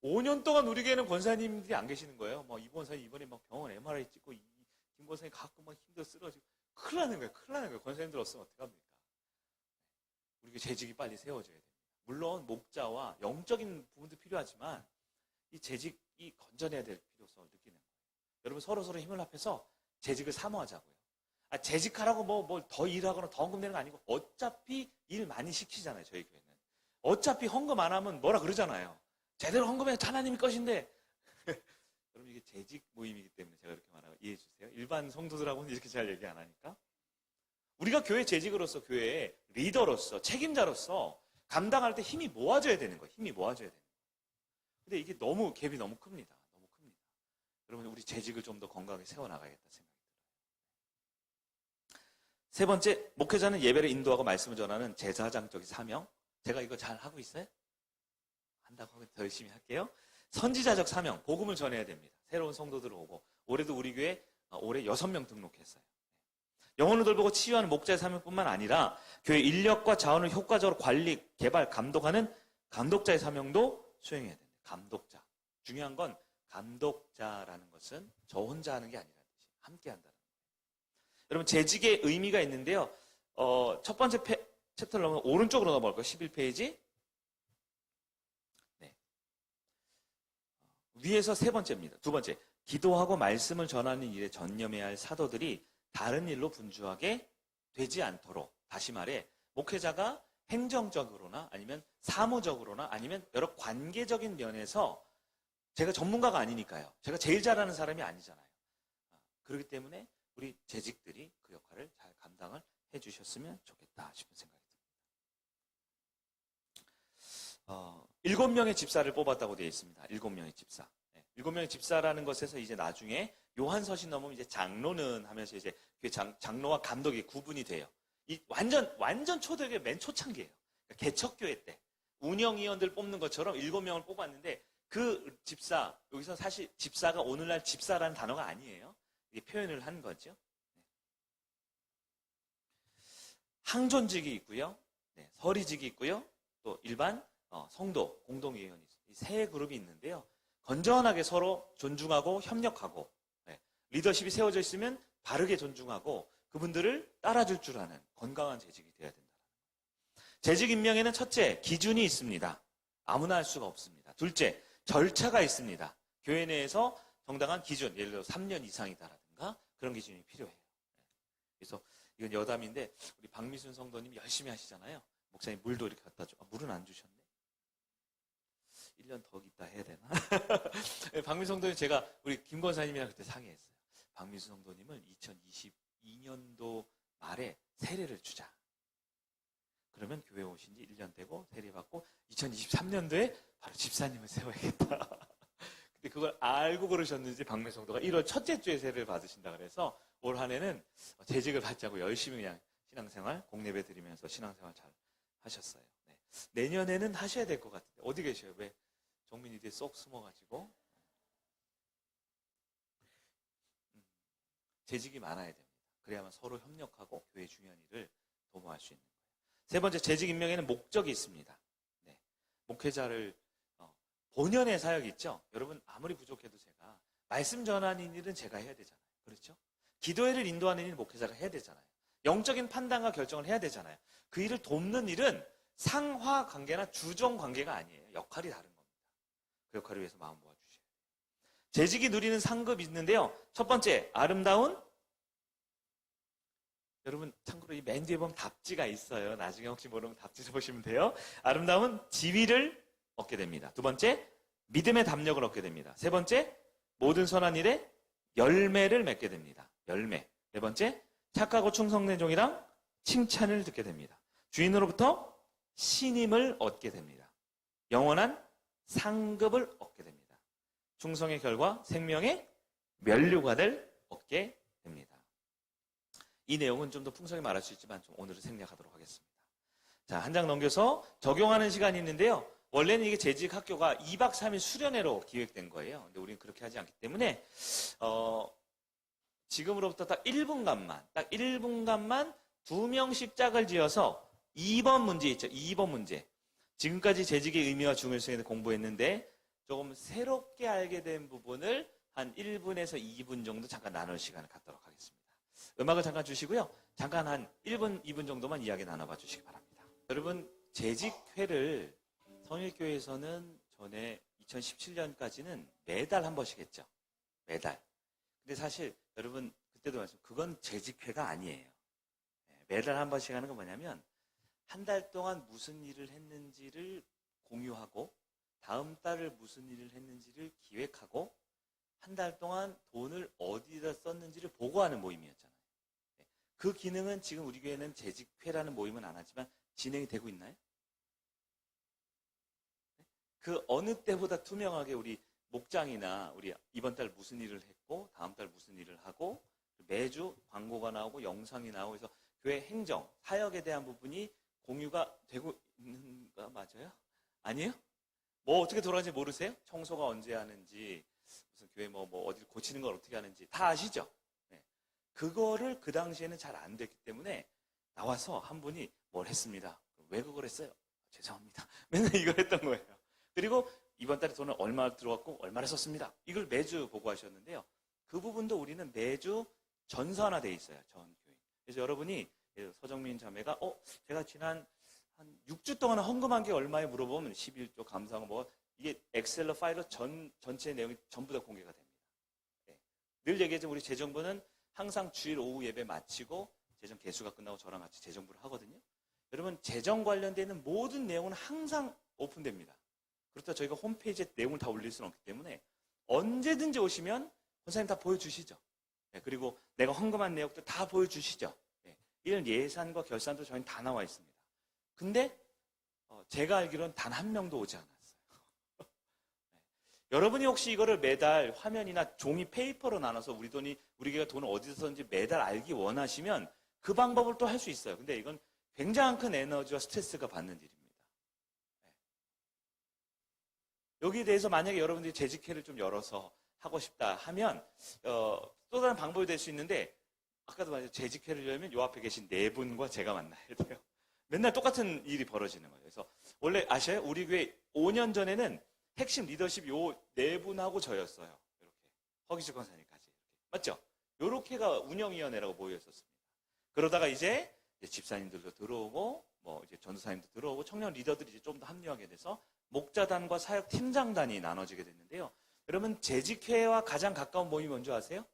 5년 동안 우리 교회는 권사님들이 안 계시는 거예요. 이번 권사님 이번에 병원 MRI 찍고 김권사님 가끔 막 힘들어 쓰러지고 큰일 나는 거예요. 권사님 들었으면 어떡합니까? 우리 재직이 빨리 세워져야 됩니다. 물론 목자와 영적인 부분도 필요하지만 이 재직이 건전해야 될 필요성을 느끼는 거예요. 여러분 서로 힘을 합해서 재직을 사모하자고요. 재직하라고 뭐 더 일하거나 더 헌금 내는 거 아니고 어차피 일 많이 시키잖아요. 저희 교회는. 어차피 헌금 안 하면 뭐라 그러잖아요. 제대로 헌금해야 하나님이 것인데. 여러분 이게 재직 모임이기 때문에 제가 이렇게 말하고 이해해 주세요. 일반 성도들하고는 이렇게 잘 얘기 안 하니까. 우리가 교회 재직으로서 교회의 리더로서 책임자로서 감당할 때 힘이 모아져야 되는 거예요. 힘이 모아져야 되는 거예요. 근데 이게 갭이 너무 큽니다. 너무 큽니다. 여러분 우리 재직을 좀 더 건강하게 세워나가야겠다 생각이 들어요. 세 번째, 목회자는 예배를 인도하고 말씀을 전하는 제사장적인 사명. 제가 이거 잘 하고 있어요? 한다고 하면 더 열심히 할게요. 선지자적 사명, 복음을 전해야 됩니다. 새로운 성도들 오고 올해도 우리 교회 올해 6명 등록했어요. 영혼을 돌보고 치유하는 목자의 사명뿐만 아니라 교회 인력과 자원을 효과적으로 관리, 개발, 감독하는 감독자의 사명도 수행해야 됩니다. 감독자. 중요한 건 감독자라는 것은 저 혼자 하는 게 아니라는 뜻이 함께 한다는 거예요. 여러분 재직의 의미가 있는데요. 첫 번째 챕터를 넘으면 오른쪽으로 넘어갈까요? 11페이지. 네. 위에서 세 번째입니다. 두 번째, 기도하고 말씀을 전하는 일에 전념해야 할 사도들이 다른 일로 분주하게 되지 않도록, 다시 말해 목회자가 행정적으로나 아니면 사무적으로나 아니면 여러 관계적인 면에서 제가 전문가가 아니니까요. 제가 제일 잘하는 사람이 아니잖아요. 그렇기 때문에 우리 재직들이 그 역할을 잘 감당을 해주셨으면 좋겠다 싶은 생각이 듭니다. 7명의 집사를 뽑았다고 되어 있습니다. 7명의 집사. 7명의 집사라는 것에서 이제 나중에 요한서신 넘으면 이제 장로는 하면서 이제 장로와 감독이 구분이 돼요. 이 완전 초대교회 맨 초창기예요. 그러니까 개척교회 때 운영위원들 뽑는 것처럼 7명을 뽑았는데 그 집사, 여기서 사실 집사가 오늘날 집사라는 단어가 아니에요. 이게 표현을 한 거죠. 항존직이 있고요. 서리직이 있고요. 또 일반 성도, 공동위원이 있어요. 이 세 그룹이 있는데요. 건전하게 서로 존중하고 협력하고 리더십이 세워져 있으면 바르게 존중하고 그분들을 따라줄 줄 아는 건강한 재직이 되어야 된다. 재직 임명에는 첫째, 기준이 있습니다. 아무나 할 수가 없습니다. 둘째, 절차가 있습니다. 교회 내에서 정당한 기준, 예를 들어 3년 이상이다라든가 그런 기준이 필요해요. 그래서 이건 여담인데 우리 박미순 성도님이 열심히 하시잖아요. 목사님 물도 이렇게 갖다 줘. 물은 안 주셨네. 1년 더 있다 해야 되나? 박미순 성도님 제가 우리 김권사님이랑 그때 상의했어요. 박미순 성도님을 2022년도 말에 세례를 주자. 그러면 교회 오신 지 1년 되고 세례 받고 2023년도에 바로 집사님을 세워야겠다. 근데 그걸 알고 그러셨는지 박미순 성도가 1월 첫째 주에 세례를 받으신다 그래서 올 한 해는 재직을 받지 않고 열심히 그냥 신앙생활, 공예배 드리면서 신앙생활 잘 하셨어요. 네. 내년에는 하셔야 될 것 같은데 어디 계셔요? 왜 정민이 뒤에 쏙 숨어가지고 재직이 많아야 됩니다. 그래야만 서로 협력하고 교회의 중요한 일을 도모할 수 있는 거예요. 세 번째, 재직 임명에는 목적이 있습니다. 네. 목회자를 본연의 사역이 있죠. 여러분 아무리 부족해도 제가 말씀 전하는 일은 제가 해야 되잖아요. 그렇죠? 기도회를 인도하는 일은 목회자가 해야 되잖아요. 영적인 판단과 결정을 해야 되잖아요. 그 일을 돕는 일은 상하 관계나 주종 관계가 아니에요. 역할이 다른 겁니다. 그 역할을 위해서 마음 모아주셔야 돼요. 재직이 누리는 상급이 있는데요. 첫 번째, 아름다운, 여러분 참고로 이 맨 뒤에 보면 답지가 있어요. 나중에 혹시 모르면 답지를 보시면 돼요. 아름다운 지위를 얻게 됩니다. 두 번째, 믿음의 담력을 얻게 됩니다. 세 번째, 모든 선한 일에 열매를 맺게 됩니다. 열매. 네 번째, 착하고 충성된 종이랑 칭찬을 듣게 됩니다. 주인으로부터 신임을 얻게 됩니다. 영원한 상급을 얻게 됩니다. 충성의 결과 생명의 면류관을 얻게 됩니다. 이 내용은 좀 더 풍성히 말할 수 있지만 좀 오늘은 생략하도록 하겠습니다. 자, 한 장 넘겨서 적용하는 시간이 있는데요. 원래는 이게 재직 학교가 2박 3일 수련회로 기획된 거예요. 근데 우리는 그렇게 하지 않기 때문에 지금으로부터 딱 1분간만 2명씩 짝을 지어서 2번 문제 있죠. 2번 문제. 지금까지 재직의 의미와 중요성에 대해 공부했는데 조금 새롭게 알게 된 부분을 한 1분에서 2분 정도 잠깐 나눌 시간을 갖도록 하겠습니다. 음악을 잠깐 주시고요. 잠깐 한 1분, 2분 정도만 이야기 나눠봐 주시기 바랍니다. 여러분, 재직회를 성일교회에서는 전에 2017년까지는 매달 한 번씩 했죠. 매달. 근데 사실 여러분 그때도 말씀, 그건 재직회가 아니에요. 매달 한 번씩 하는 건 뭐냐면 한 달 동안 무슨 일을 했는지를 공유하고 다음 달을 무슨 일을 했는지를 기획하고 한 달 동안 돈을 어디다 썼는지를 보고하는 모임이었잖아요. 그 기능은 지금 우리 교회는 재직회라는 모임은 안 하지만 진행이 되고 있나요? 그 어느 때보다 투명하게 우리 목장이나 우리 이번 달 무슨 일을 했고 다음 달 무슨 일을 하고 매주 광고가 나오고 영상이 나오고 해서 교회 행정, 사역에 대한 부분이 공유가 되고 있는 거 맞아요? 아니에요? 뭐 어떻게 돌아가는지 모르세요? 청소가 언제 하는지, 무슨 교회 뭐 어디를 고치는 걸 어떻게 하는지 다 아시죠? 네. 그거를 그 당시에는 잘 안 됐기 때문에 나와서 한 분이 뭘 했습니다. 왜 그걸 했어요? 죄송합니다. 맨날 이걸 했던 거예요. 그리고 이번 달에 돈을 얼마 들어왔고 얼마를 썼습니다. 이걸 매주 보고하셨는데요. 그 부분도 우리는 매주 전산화되어 있어요. 전 교인. 그래서 여러분이 서정민 자매가 제가 지난 한 6주 동안 헌금한 게 얼마에 물어보면 11조 감사하고 뭐 이게 엑셀러 파일로 전체 내용이 전부 다 공개가 됩니다. 네. 늘 얘기하지만 우리 재정부는 항상 주일 오후 예배 마치고 재정 개수가 끝나고 저랑 같이 재정부를 하거든요. 여러분 재정 관련되어 있는 모든 내용은 항상 오픈됩니다. 그렇다고 저희가 홈페이지에 내용을 다 올릴 수는 없기 때문에 언제든지 오시면 권사님 다 보여주시죠. 네, 그리고 내가 헌금한 내역도 다 보여주시죠. 네, 이런 예산과 결산도 저희는 다 나와 있습니다. 근데 제가 알기로는 단 한 명도 오지 않았어요. 네. 여러분이 혹시 이거를 매달 화면이나 종이 페이퍼로 나눠서 우리가 돈을 어디서 썼는지 매달 알기 원하시면 그 방법을 또 할 수 있어요. 근데 이건 굉장히 큰 에너지와 스트레스가 받는 일입니다. 여기에 대해서 만약에 여러분들이 재직회를 좀 열어서 하고 싶다 하면 또 다른 방법이 될 수 있는데 아까도 말했죠. 재직회를 열면 요 앞에 계신 네 분과 제가 만나야 돼요. 맨날 똑같은 일이 벌어지는 거예요. 그래서 원래 아셔요? 우리 교회 5년 전에는 핵심 리더십 요 네 분하고 저였어요. 이렇게 허기식 권사님까지. 맞죠? 요렇게가 운영위원회라고 모였었습니다. 그러다가 이제 집사님들도 들어오고 뭐 이제 전도사님도 들어오고 청년 리더들이 이제 좀 더 합류하게 돼서 목자단과 사역 팀장단이 나눠지게 됐는데요. 여러분 재직회와 가장 가까운 모임이 뭔지 아세요?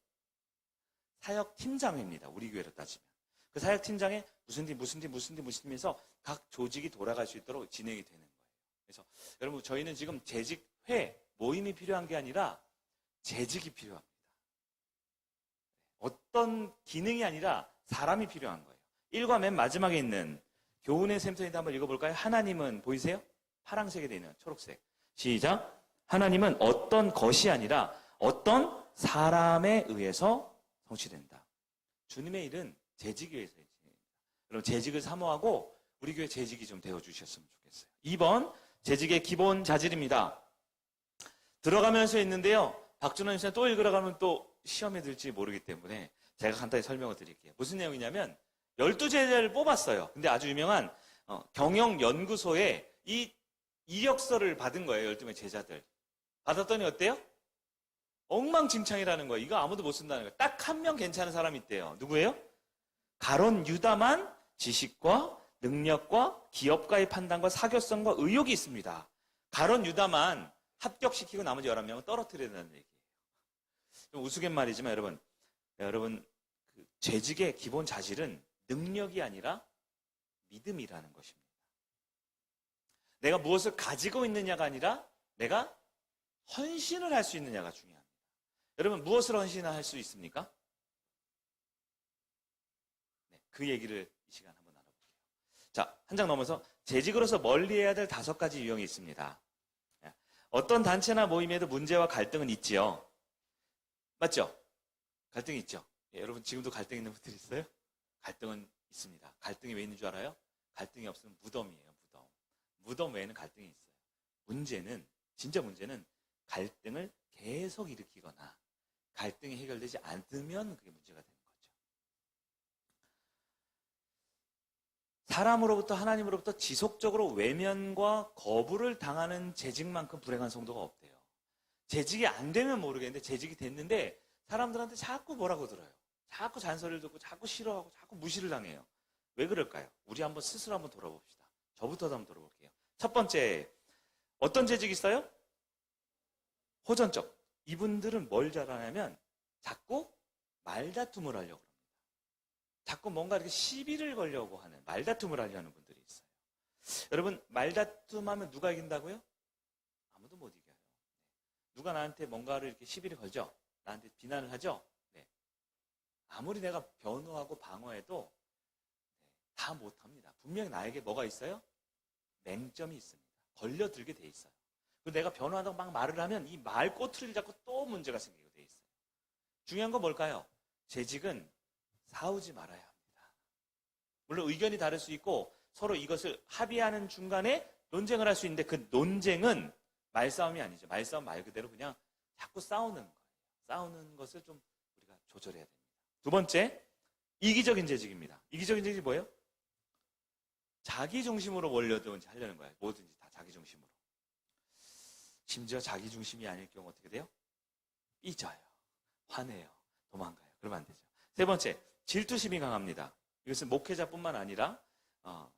사역 팀장회입니다. 우리 교회로 따지면. 그 사역 팀장에 무슨 팀에서 각 조직이 돌아갈 수 있도록 진행이 되는 거예요. 그래서 여러분 저희는 지금 재직회 모임이 필요한 게 아니라 재직이 필요합니다. 어떤 기능이 아니라 사람이 필요한 거예요. 1과 맨 마지막에 있는 교훈의 샘터인데 한번 읽어볼까요? 하나님은 보이세요? 파란색에 되어 있는 초록색. 시작. 하나님은 어떤 것이 아니라 어떤 사람에 의해서 성취된다. 주님의 일은 재직에 의해서 진행됩니다. 여러분 재직을 사모하고 우리 교회 재직이 좀 되어주셨으면 좋겠어요. 2번 재직의 기본 자질입니다. 들어가면서 있는데요. 박준원 씨는 또 읽으러 가면 또 시험에 들지 모르기 때문에 제가 간단히 설명을 드릴게요. 무슨 내용이냐면 12제자를 뽑았어요. 근데 아주 유명한 경영연구소에 이 이력서를 받은 거예요. 12명의 제자들. 받았더니 어때요? 엉망진창이라는 거예요. 이거 아무도 못 쓴다는 거예요. 딱 한 명 괜찮은 사람이 있대요. 누구예요? 가론 유다만 지식과 능력과 기업가의 판단과 사교성과 의욕이 있습니다. 가론 유다만 합격시키고 나머지 11명은 떨어뜨려야 된다는 얘기예요. 좀 우스갯말이지만 여러분 그 재직의 기본 자질은 능력이 아니라 믿음이라는 것입니다. 내가 무엇을 가지고 있느냐가 아니라 내가 헌신을 할 수 있느냐가 중요합니다. 여러분 무엇을 헌신할 수 있습니까? 네, 그 얘기를 이 시간 한번 나눠볼게요. 자, 한 장 넘어서 재직으로서 멀리해야 될 5가지 유형이 있습니다. 어떤 단체나 모임에도 문제와 갈등은 있지요. 맞죠? 갈등이 있죠. 여러분 지금도 갈등 있는 분들 있어요? 갈등은 있습니다. 갈등이 왜 있는 줄 알아요? 갈등이 없으면 무덤이에요. 무덤 외에는 갈등이 있어요. 진짜 문제는 갈등을 계속 일으키거나 갈등이 해결되지 않으면 그게 문제가 되는 거죠. 사람으로부터 하나님으로부터 지속적으로 외면과 거부를 당하는 재직만큼 불행한 성도가 없대요. 재직이 안 되면 모르겠는데 재직이 됐는데 사람들한테 자꾸 뭐라고 들어요. 자꾸 잔소리를 듣고 자꾸 싫어하고 자꾸 무시를 당해요. 왜 그럴까요? 우리 한번 스스로 한번 돌아봅시다. 저부터도 한번 돌아볼게요. 첫 번째, 어떤 재직이 있어요? 호전적. 이분들은 뭘 잘하냐면 자꾸 말다툼을 하려고 합니다. 자꾸 뭔가 이렇게 시비를 걸려고 하는, 말다툼을 하려는 분들이 있어요. 여러분, 말다툼하면 누가 이긴다고요? 아무도 못 이겨요. 누가 나한테 뭔가를 이렇게 시비를 걸죠? 나한테 비난을 하죠? 네. 아무리 내가 변호하고 방어해도 다 못합니다. 분명히 나에게 뭐가 있어요? 맹점이 있습니다. 걸려들게 돼 있어요. 그리고 내가 변호한다고 막 말을 하면 이 말 꼬투리를 잡고 또 문제가 생기게 돼 있어요. 중요한 건 뭘까요? 재직은 싸우지 말아야 합니다. 물론 의견이 다를 수 있고 서로 이것을 합의하는 중간에 논쟁을 할 수 있는데 그 논쟁은 말싸움이 아니죠. 말싸움 말 그대로 그냥 자꾸 싸우는 거예요. 싸우는 것을 좀 우리가 조절해야 됩니다. 두 번째, 이기적인 재직입니다. 이기적인 재직이 뭐예요? 자기 중심으로 하려는 거예요. 뭐든지 다 자기 중심으로. 심지어 자기 중심이 아닐 경우 어떻게 돼요? 삐져요. 화내요. 도망가요. 그러면 안 되죠. 세 번째, 질투심이 강합니다. 이것은 목회자뿐만 아니라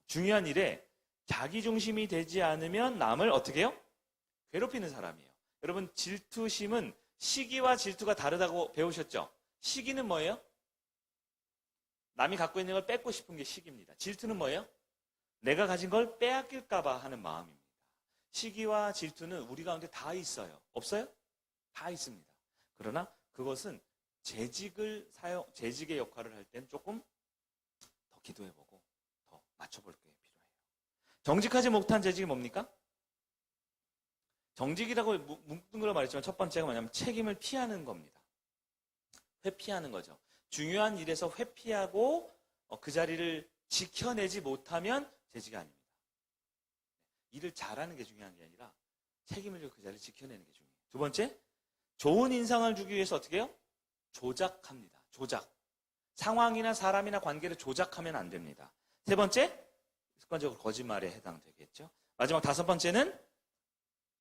중요한 일에 자기 중심이 되지 않으면 남을 어떻게 해요? 괴롭히는 사람이에요. 여러분, 질투심은 시기와 질투가 다르다고 배우셨죠? 시기는 뭐예요? 남이 갖고 있는 걸 뺏고 싶은 게 시기입니다. 질투는 뭐예요? 내가 가진 걸 빼앗길까 봐 하는 마음입니다. 시기와 질투는 우리 가운데 다 있어요. 없어요? 다 있습니다. 그러나 그것은 재직의 역할을 할 때는 조금 더 기도해보고 더 맞춰볼 게 필요해요. 정직하지 못한 재직이 뭡니까? 정직이라고 뭉뚱 그려 말했지만 첫 번째가 뭐냐면 책임을 피하는 겁니다. 회피하는 거죠. 중요한 일에서 회피하고 그 자리를 지켜내지 못하면 재직이 아닙니다. 일을 잘하는 게 중요한 게 아니라 책임을 지고 그 자리를 지켜내는 게 중요해요. 두 번째, 좋은 인상을 주기 위해서 어떻게 해요? 조작합니다. 조작. 상황이나 사람이나 관계를 조작하면 안 됩니다. 세 번째, 습관적으로 거짓말에 해당되겠죠. 마지막 다섯 번째는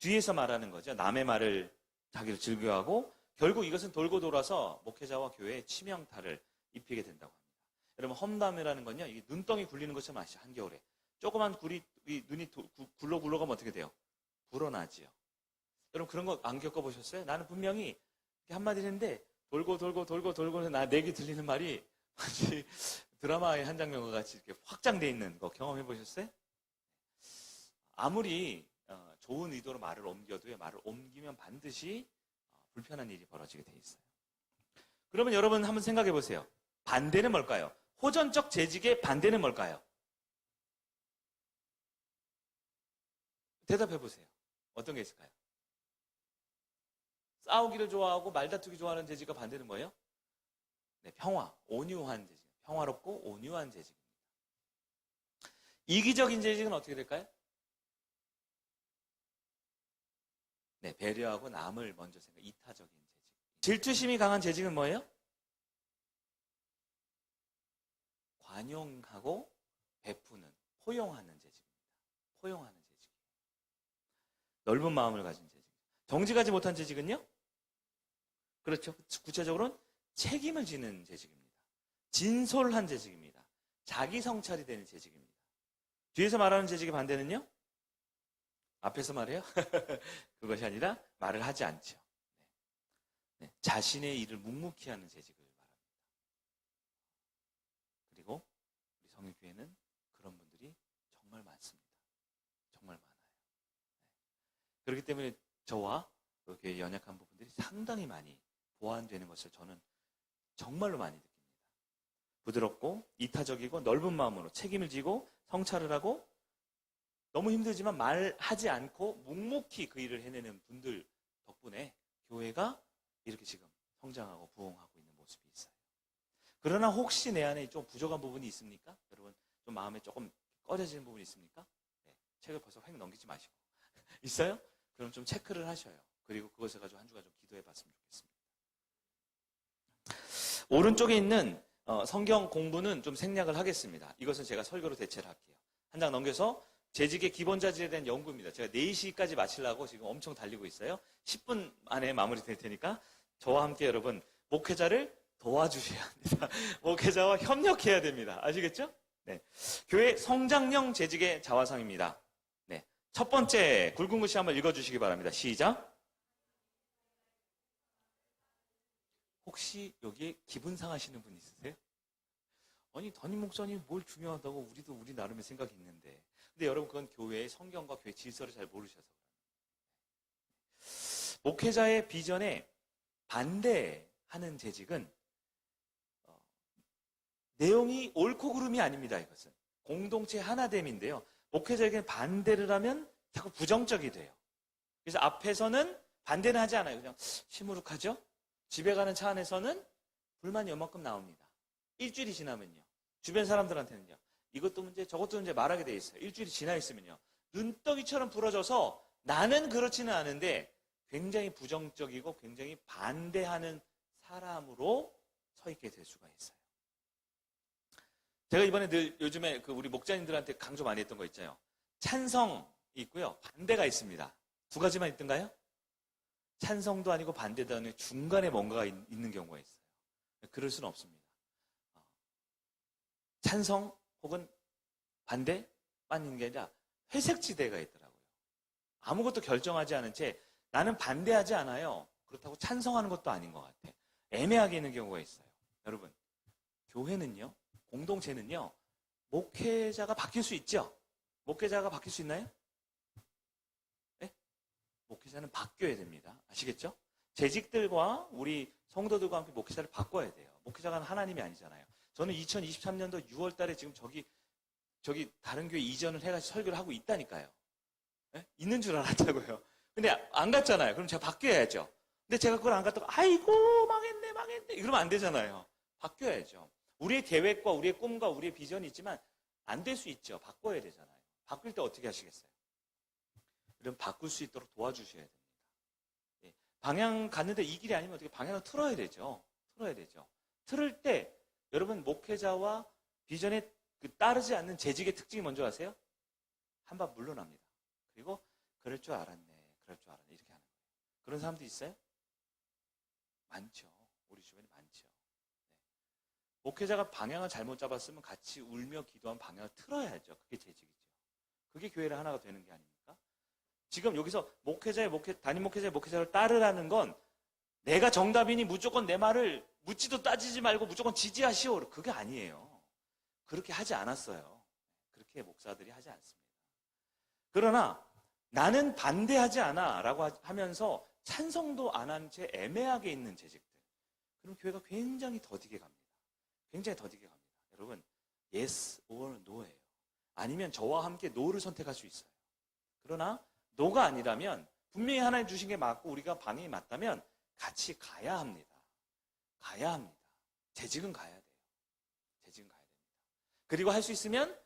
뒤에서 말하는 거죠. 남의 말을 자기를 즐겨하고 결국 이것은 돌고 돌아서 목회자와 교회에 치명타를 입히게 된다고 합니다. 여러분, 험담이라는 건요, 이게 눈덩이 굴리는 것처럼 아시죠? 한겨울에. 조그만 눈이 굴러가면 어떻게 돼요? 불어나지요. 여러분, 그런 거 안 겪어보셨어요? 나는 분명히 이렇게 한마디 했는데 돌고 내게 들리는 말이 마치 드라마의 한 장면과 같이 이렇게 확장되어 있는 거 경험해 보셨어요? 아무리 좋은 의도로 말을 옮겨도요, 말을 옮기면 반드시 불편한 일이 벌어지게 돼 있어요. 그러면 여러분 한번 생각해 보세요. 반대는 뭘까요? 호전적 재직의 반대는 뭘까요? 대답해 보세요. 어떤 게 있을까요? 싸우기를 좋아하고 말다투기 좋아하는 재직과 반대는 뭐예요? 네, 평화, 온유한 재직. 평화롭고 온유한 재직입니다. 이기적인 재직은 어떻게 될까요? 네, 배려하고 남을 먼저 이타적인 재직. 질투심이 강한 재직은 뭐예요? 관용하고 베푸는, 포용하는 재직입니다. 포용하는 재직. 넓은 마음을 가진 재직. 정직하지 못한 재직은요? 그렇죠. 구체적으로는 책임을 지는 재직입니다. 진솔한 재직입니다. 자기 성찰이 되는 재직입니다. 뒤에서 말하는 재직의 반대는요? 앞에서 말해요? 그것이 아니라 말을 하지 않죠. 네. 자신의 일을 묵묵히 하는 재직을 말합니다. 그리고 우리 성립교회는 그런 분들이 정말 많습니다. 정말 많아요. 네. 그렇기 때문에 저와 교회 연약한 부분들이 상당히 많이 보완되는 것을 저는 정말로 많이 느낍니다. 부드럽고 이타적이고 넓은 마음으로 책임을 지고 성찰을 하고 너무 힘들지만 말하지 않고 묵묵히 그 일을 해내는 분들 덕분에 교회가 이렇게 지금 성장하고 부흥하고 있는 모습이 있어요. 그러나 혹시 내 안에 좀 부족한 부분이 있습니까? 여러분, 좀 마음에 조금 꺼려지는 부분이 있습니까? 네, 책을 벌써 획 넘기지 마시고. 있어요? 그럼 좀 체크를 하셔요. 그리고 그것을 가지고 한 주간 좀 기도해 봤으면 좋겠습니다. 오른쪽에 있는 성경 공부는 좀 생략을 하겠습니다. 이것은 제가 설교로 대체를 할게요. 한 장 넘겨서 재직의 기본 자질에 대한 연구입니다. 제가 4시까지 마치려고 지금 엄청 달리고 있어요. 10분 안에 마무리 될 테니까 저와 함께 여러분 목회자를 도와주셔야 합니다. 목회자와 협력해야 됩니다. 아시겠죠? 네. 교회 성장형 재직의 자화상입니다. 네. 첫 번째 굵은 글씨 한번 읽어주시기 바랍니다. 시작. 혹시 여기에 기분 상하시는 분 있으세요? 아니, 담임 목사님 뭘 중요하다고 우리도 우리 나름의 생각이 있는데. 근데 여러분, 그건 교회의 성경과 교회 질서를 잘 모르셔서 그래요. 목회자의 비전에 반대하는 재직은 내용이 옳고 그름이 아닙니다. 이것은 공동체 하나됨인데요. 목회자에게 반대를 하면 자꾸 부정적이 돼요. 그래서 앞에서는 반대는 하지 않아요. 그냥 시무룩하죠. 집에 가는 차 안에서는 불만이 요만큼 나옵니다. 일주일이 지나면요. 주변 사람들한테는요. 이것도 문제 저것도 문제 말하게 돼 있어요. 일주일이 지나 있으면요. 눈덩이처럼 부러져서 나는 그렇지는 않은데 굉장히 부정적이고 굉장히 반대하는 사람으로 서 있게 될 수가 있어요. 제가 이번에 늘 요즘에 우리 목자님들한테 강조 많이 했던 거 있잖아요. 찬성이 있고요. 반대가 있습니다. 두 가지만 있던가요? 찬성도 아니고 반대도 아니고 중간에 뭔가가 있는 경우가 있어요. 그럴 수는 없습니다. 찬성 혹은 반대만 있는 게 아니라 회색지대가 있더라고요. 아무것도 결정하지 않은 채 나는 반대하지 않아요. 그렇다고 찬성하는 것도 아닌 것 같아. 애매하게 있는 경우가 있어요. 여러분, 교회는요. 공동체는요, 목회자가 바뀔 수 있죠? 목회자가 바뀔 수 있나요? 네? 목회자는 바뀌어야 됩니다. 아시겠죠? 재직들과 우리 성도들과 함께 목회자를 바꿔야 돼요. 목회자가 하나님이 아니잖아요. 저는 2023년도 6월 달에 지금 저기 다른 교회 이전을 해가지고 설교를 하고 있다니까요. 네? 있는 줄 알았다고요. 근데 안 갔잖아요. 그럼 제가 바뀌어야죠. 근데 제가 그걸 안 갔다고, 아이고, 망했네. 이러면 안 되잖아요. 바뀌어야죠. 우리의 계획과 우리의 꿈과 우리의 비전이 있지만 안 될 수 있죠. 바꿔야 되잖아요. 바꿀 때 어떻게 하시겠어요? 그럼 바꿀 수 있도록 도와주셔야 됩니다. 예. 방향 갔는데 이 길이 아니면 어떻게 방향을 틀어야 되죠. 틀을 때 여러분 목회자와 비전에 따르지 않는 재직의 특징이 뭔지 아세요? 한번 물러납니다. 그리고 그럴 줄 알았네. 이렇게 하는 거예요. 그런 사람도 있어요? 많죠. 우리 주변에 많죠. 목회자가 방향을 잘못 잡았으면 같이 울며 기도한 방향을 틀어야죠. 그게 재직이죠. 그게 교회를 하나가 되는 게 아닙니까? 지금 여기서 담임 목회자의 목회자를 따르라는 건 내가 정답이니 무조건 내 말을 묻지도 따지지 말고 무조건 지지하시오. 그게 아니에요. 그렇게 하지 않았어요. 그렇게 목사들이 하지 않습니다. 그러나 나는 반대하지 않아 라고 하면서 찬성도 안 한 채 애매하게 있는 재직들. 그럼 교회가 굉장히 더디게 갑니다. 여러분, yes or no예요. 아니면 저와 함께 no를 선택할 수 있어요. 그러나 no가 아니라면 분명히 하나님 주신 게 맞고 우리가 방향이 맞다면 같이 가야 합니다. 재직은 가야 돼요. 그리고 할 수 있으면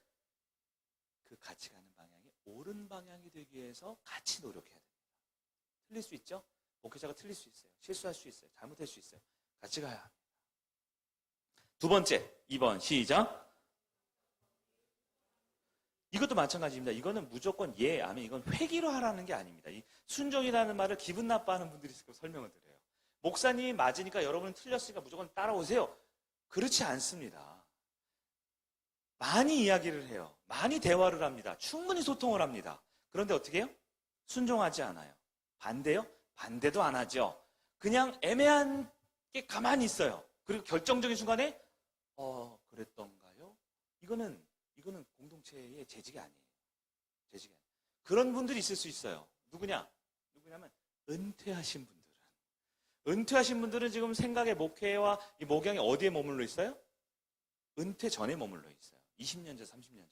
그 같이 가는 방향이 옳은 방향이 되기 위해서 같이 노력해야 됩니다. 틀릴 수 있죠? 목회자가 틀릴 수 있어요. 실수할 수 있어요. 잘못할 수 있어요. 같이 가야 합니다. 두 번째, 2번 시작. 이것도 마찬가지입니다. 이거는 무조건 예, 아멘, 이건 회기로 하라는 게 아닙니다. 이 순종이라는 말을 기분 나빠하는 분들이 있을 거예요. 설명을 드려요. 목사님이 맞으니까 여러분은 틀렸으니까 무조건 따라오세요. 그렇지 않습니다. 많이 이야기를 해요. 많이 대화를 합니다. 충분히 소통을 합니다. 그런데 어떻게 해요? 순종하지 않아요. 반대요? 반대도 안 하죠. 그냥 애매한 게 가만히 있어요. 그리고 결정적인 순간에 그랬던가요? 이거는 공동체의 재직이 아니에요. 그런 분들이 있을 수 있어요. 누구냐면 은퇴하신 분들은 지금 생각의 목회와 이 목양이 어디에 머물러 있어요? 은퇴 전에 머물러 있어요. 20년 전, 30년 전에.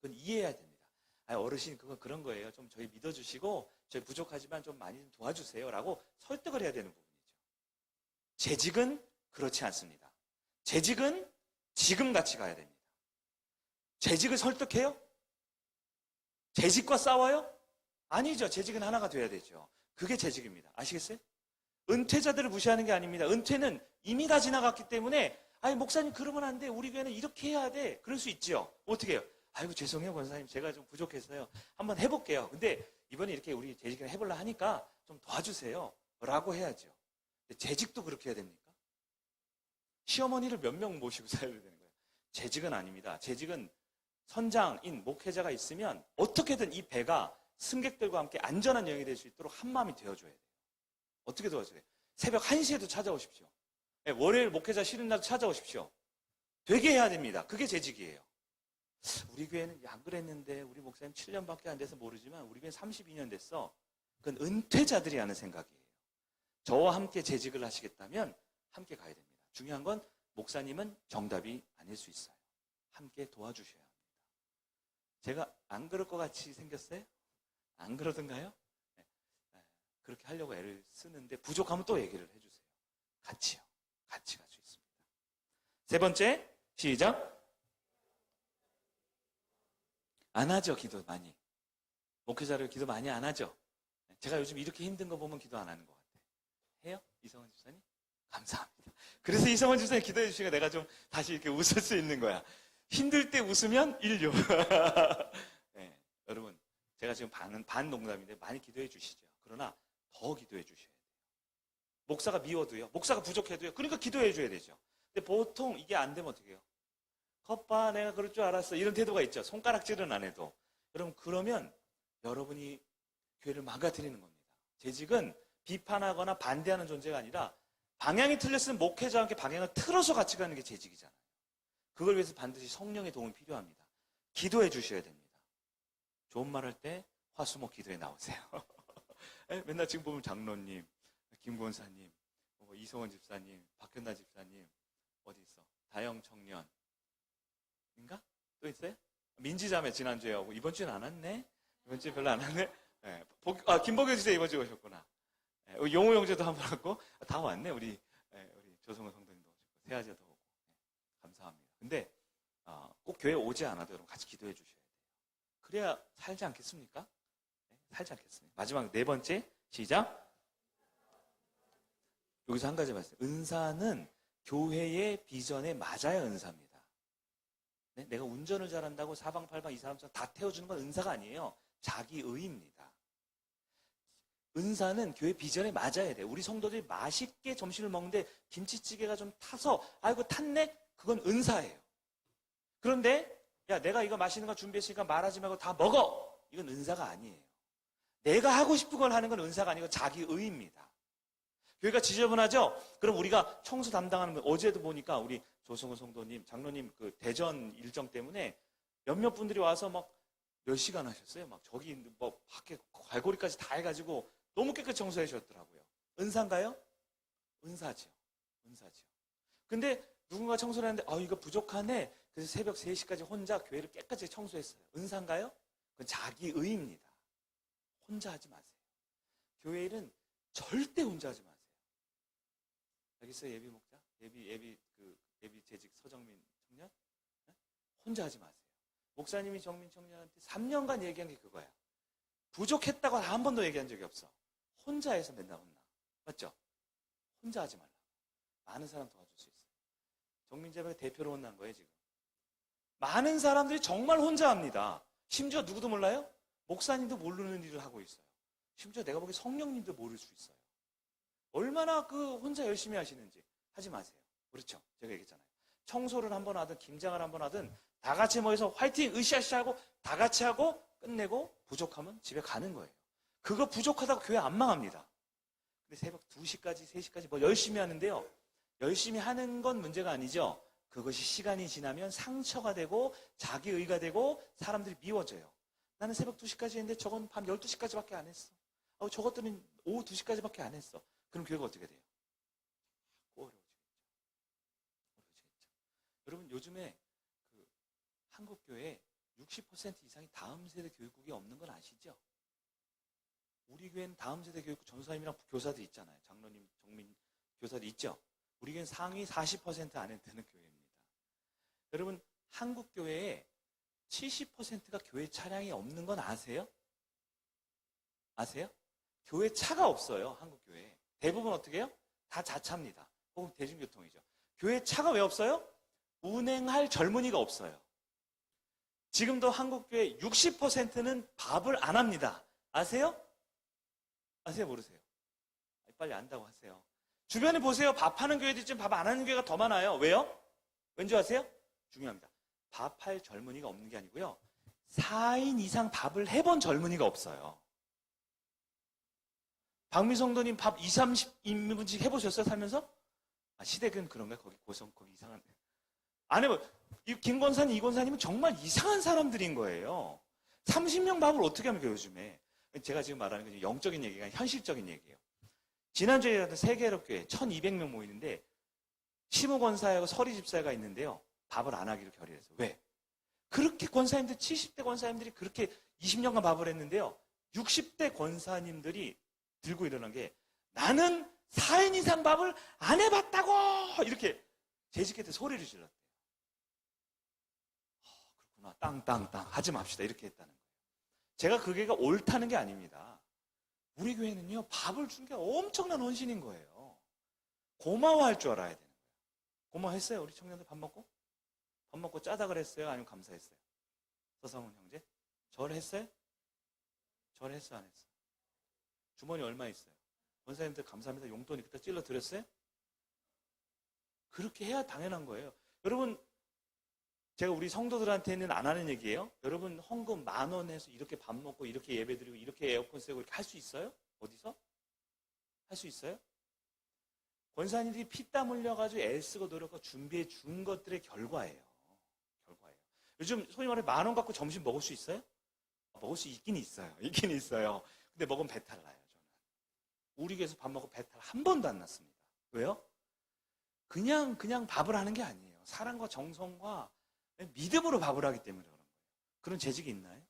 그건 이해해야 됩니다. 어르신 그런 거예요. 좀 저희 믿어주시고 저희 부족하지만 좀 많이 좀 도와주세요. 라고 설득을 해야 되는 부분이죠. 재직은 그렇지 않습니다. 재직은 지금 같이 가야 됩니다. 재직을 설득해요? 재직과 싸워요? 아니죠. 재직은 하나가 돼야 되죠. 그게 재직입니다. 아시겠어요? 은퇴자들을 무시하는 게 아닙니다. 은퇴는 이미 다 지나갔기 때문에 목사님 그러면 안 돼. 우리 교회는 이렇게 해야 돼. 그럴 수 있죠. 어떻게 해요? 아이고 죄송해요 권사님. 제가 좀 부족해서요. 한번 해볼게요. 근데 이번에 이렇게 우리 재직을 해보려 하니까 좀 도와주세요. 라고 해야죠. 재직도 그렇게 해야 됩니까? 시어머니를 몇 명 모시고 살아야 되는 거예요. 재직은 아닙니다. 재직은 선장인 목회자가 있으면 어떻게든 이 배가 승객들과 함께 안전한 여행이 될 수 있도록 한마음이 되어줘야 돼요. 어떻게 도와줘야 돼요? 새벽 1시에도 찾아오십시오. 월요일 목회자 쉬는 날도 찾아오십시오. 되게 해야 됩니다. 그게 재직이에요. 우리 교회는 안 그랬는데 우리 목사님 7년밖에 안 돼서 모르지만 우리 교회는 32년 됐어. 그건 은퇴자들이 하는 생각이에요. 저와 함께 재직을 하시겠다면 함께 가야 됩니다. 중요한 건 목사님은 정답이 아닐 수 있어요. 함께 도와주셔야 합니다. 제가 안 그럴 것 같이 생겼어요? 안 그러던가요? 네. 그렇게 하려고 애를 쓰는데 부족하면 또 얘기를 해주세요. 같이요. 같이 갈 수 있습니다. 세 번째, 시작. 안 하죠, 기도 많이. 목회자를 기도 많이 안 하죠. 제가 요즘 이렇게 힘든 거 보면 기도 안 하는 것 같아요. 해요? 이성원 집사님? 감사합니다. 그래서 이성원 집사님 기도해 주시니까 내가 좀 다시 이렇게 웃을 수 있는 거야. 힘들 때 웃으면 인류. 네, 여러분, 제가 지금 반 농담인데 많이 기도해 주시죠. 그러나 더 기도해 주셔야 돼요. 목사가 미워도요. 목사가 부족해도요. 그러니까 기도해 줘야 되죠. 근데 보통 이게 안 되면 어떻게 해요? 겉봐, 내가 그럴 줄 알았어. 이런 태도가 있죠. 손가락질은 안 해도. 여러분, 그러면 여러분이 교회를 망가뜨리는 겁니다. 재직은 비판하거나 반대하는 존재가 아니라 방향이 틀렸으면 목회자와 함께 방향을 틀어서 같이 가는 게 재직이잖아요. 그걸 위해서 반드시 성령의 도움이 필요합니다. 기도해 주셔야 됩니다. 좋은 말 할 때 화수목 기도에 나오세요. 맨날 지금 보면 장로님, 김권사님, 이성원 집사님, 박현나 집사님, 어디 있어? 다영 청년. 인가? 또 있어요? 민지자매 지난주에 오고 이번 주엔 안 왔네? 이번 주에 별로 안 왔네? 네. 김복현 집사 이번 주에 오셨구나. 네. 용호 형제도 한 번 왔고 다 왔네. 우리 조성호 성도님도 오셨고 세아제도 오고. 네. 감사합니다. 근데 꼭 교회 오지 않아도 여러분 같이 기도해 주셔야 돼요. 그래야 살지 않겠습니까? 네. 살지 않겠습니까? 마지막 네 번째 시작. 여기서 한 가지 말씀. 은사는 교회의 비전에 맞아야 은사입니다. 네? 내가 운전을 잘한다고 사방팔방 이 사람처럼 다 태워주는 건 은사가 아니에요. 자기의입니다. 은사는 교회 비전에 맞아야 돼요. 우리 성도들이 맛있게 점심을 먹는데 김치찌개가 좀 타서 아이고 탔네? 그건 은사예요. 그런데 야 내가 이거 맛있는 거 준비했으니까 말하지 말고 다 먹어! 이건 은사가 아니에요. 내가 하고 싶은 걸 하는 건 은사가 아니고 자기의입니다. 교회가 지저분하죠? 그럼 우리가 청소 담당하는 분, 어제도 보니까 우리 조성호 성도님, 장로님 그 대전 일정 때문에 몇몇 분들이 와서 막 몇 시간 하셨어요? 막 저기 뭐 밖에 갈고리까지 다 해가지고 너무 깨끗이 청소해 주셨더라고요. 은사인가요? 은사죠. 은사죠. 근데 누군가 청소를 했는데 이거 부족하네. 그래서 새벽 3시까지 혼자 교회를 깨끗이 청소했어요. 은사인가요? 그건 자기의입니다. 혼자 하지 마세요. 교회 일은 절대 혼자 하지 마세요. 여기 있어요, 예비 목자? 예비 재직 서정민 청년? 네? 혼자 하지 마세요. 목사님이 정민 청년한테 3년간 얘기한 게 그거야. 부족했다고 한 번도 얘기한 적이 없어. 혼자 해서 맨날 혼나. 맞죠? 혼자 하지 말라. 많은 사람 도와줄 수 있어요. 정민재가 대표로 혼난 거예요, 지금. 많은 사람들이 정말 혼자 합니다. 심지어 누구도 몰라요? 목사님도 모르는 일을 하고 있어요. 심지어 내가 보기엔 성령님도 모를 수 있어요. 얼마나 그 혼자 열심히 하시는지 하지 마세요. 그렇죠? 제가 얘기했잖아요. 청소를 한번 하든 김장을 한번 하든 다 같이 모여서 화이팅 으쌰으쌰 하고 다 같이 하고 끝내고 부족하면 집에 가는 거예요. 그거 부족하다고 교회 안 망합니다. 근데 새벽 2시까지 3시까지 뭐 열심히 하는데요. 열심히 하는 건 문제가 아니죠. 그것이 시간이 지나면 상처가 되고 자기의가 되고 사람들이 미워져요. 나는 새벽 2시까지 했는데 저건 밤 12시까지밖에 안 했어. 저것들은 오후 2시까지밖에 안 했어. 그럼 교회가 어떻게 돼요? 어려워지겠죠. 여러분 요즘에 그 한국 교회 60% 이상이 다음 세대 교육국이 없는 건 아시죠? 우리 교회는 다음 세대 교육국 전사님이랑 교사들 있잖아요. 장로님, 정민 교사들 있죠? 우리 교회는 상위 40% 안에 드는 교회입니다. 여러분 한국 교회에 70%가 교회 차량이 없는 건 아세요? 아세요? 교회 차가 없어요. 한국 교회에. 대부분 어떻게 해요? 다 자차입니다. 혹은 대중교통이죠. 교회 차가 왜 없어요? 운행할 젊은이가 없어요. 지금도 한국교회 60%는 밥을 안 합니다. 아세요? 아세요? 모르세요? 빨리 안다고 하세요. 주변에 보세요. 밥하는 교회도 있지만 밥 안 하는 교회가 더 많아요. 왜요? 왠지 아세요? 중요합니다. 밥할 젊은이가 없는 게 아니고요. 4인 이상 밥을 해본 젊은이가 없어요. 박미성도님 밥 20, 30인분씩 해보셨어요? 살면서? 아, 시댁은 그런가요? 거기 거기 이상한. 안 해봐. 이 김권사님, 이권사님은 정말 이상한 사람들인 거예요. 30명 밥을 어떻게 합니까, 요즘에? 제가 지금 말하는 건 영적인 얘기가 아니라 현실적인 얘기예요. 지난주에 갔던 세계협교회 1200명 모이는데 시무 권사하고 서리 집사가 있는데요. 밥을 안 하기로 결의했어요. 왜? 그렇게 권사님들, 70대 권사님들이 그렇게 20년간 밥을 했는데요. 60대 권사님들이 들고 일어난 게 나는 4인 이상 밥을 안 해봤다고! 이렇게 재직회 때 소리를 질렀대요. 그렇구나. 땅땅땅 하지 맙시다. 이렇게 했다는 거예요. 제가 그게가 옳다는 게 아닙니다. 우리 교회는요, 밥을 준 게 엄청난 헌신인 거예요. 고마워할 줄 알아야 되는 거예요. 고마워했어요? 우리 청년들 밥 먹고? 밥 먹고 짜다 그랬어요? 아니면 감사했어요? 서성훈 형제? 절했어요? 절했어? 안 했어? 주머니 얼마 있어요? 권사님들 감사합니다. 용돈이 그때 찔러 드렸어요? 그렇게 해야 당연한 거예요. 여러분, 제가 우리 성도들한테는 안 하는 얘기예요. 여러분 헌금 10,000원 해서 이렇게 밥 먹고 이렇게 예배 드리고 이렇게 에어컨 쐬고 이렇게 할 수 있어요? 어디서? 할 수 있어요? 권사님들이 피땀 흘려가지고 애쓰고 노력하고 준비해 준 것들의 결과예요. 결과예요. 요즘 소위 말해 10,000원 갖고 점심 먹을 수 있어요? 먹을 수 있긴 있어요. 있긴 있어요. 근데 먹으면 배탈 나요, 저는. 우리 교회에서 밥 먹고 배탈 한 번도 안 났습니다. 왜요? 그냥 밥을 하는 게 아니에요. 사랑과 정성과 믿음으로 밥을 하기 때문에 그런 거예요. 그런 재직이 있나요?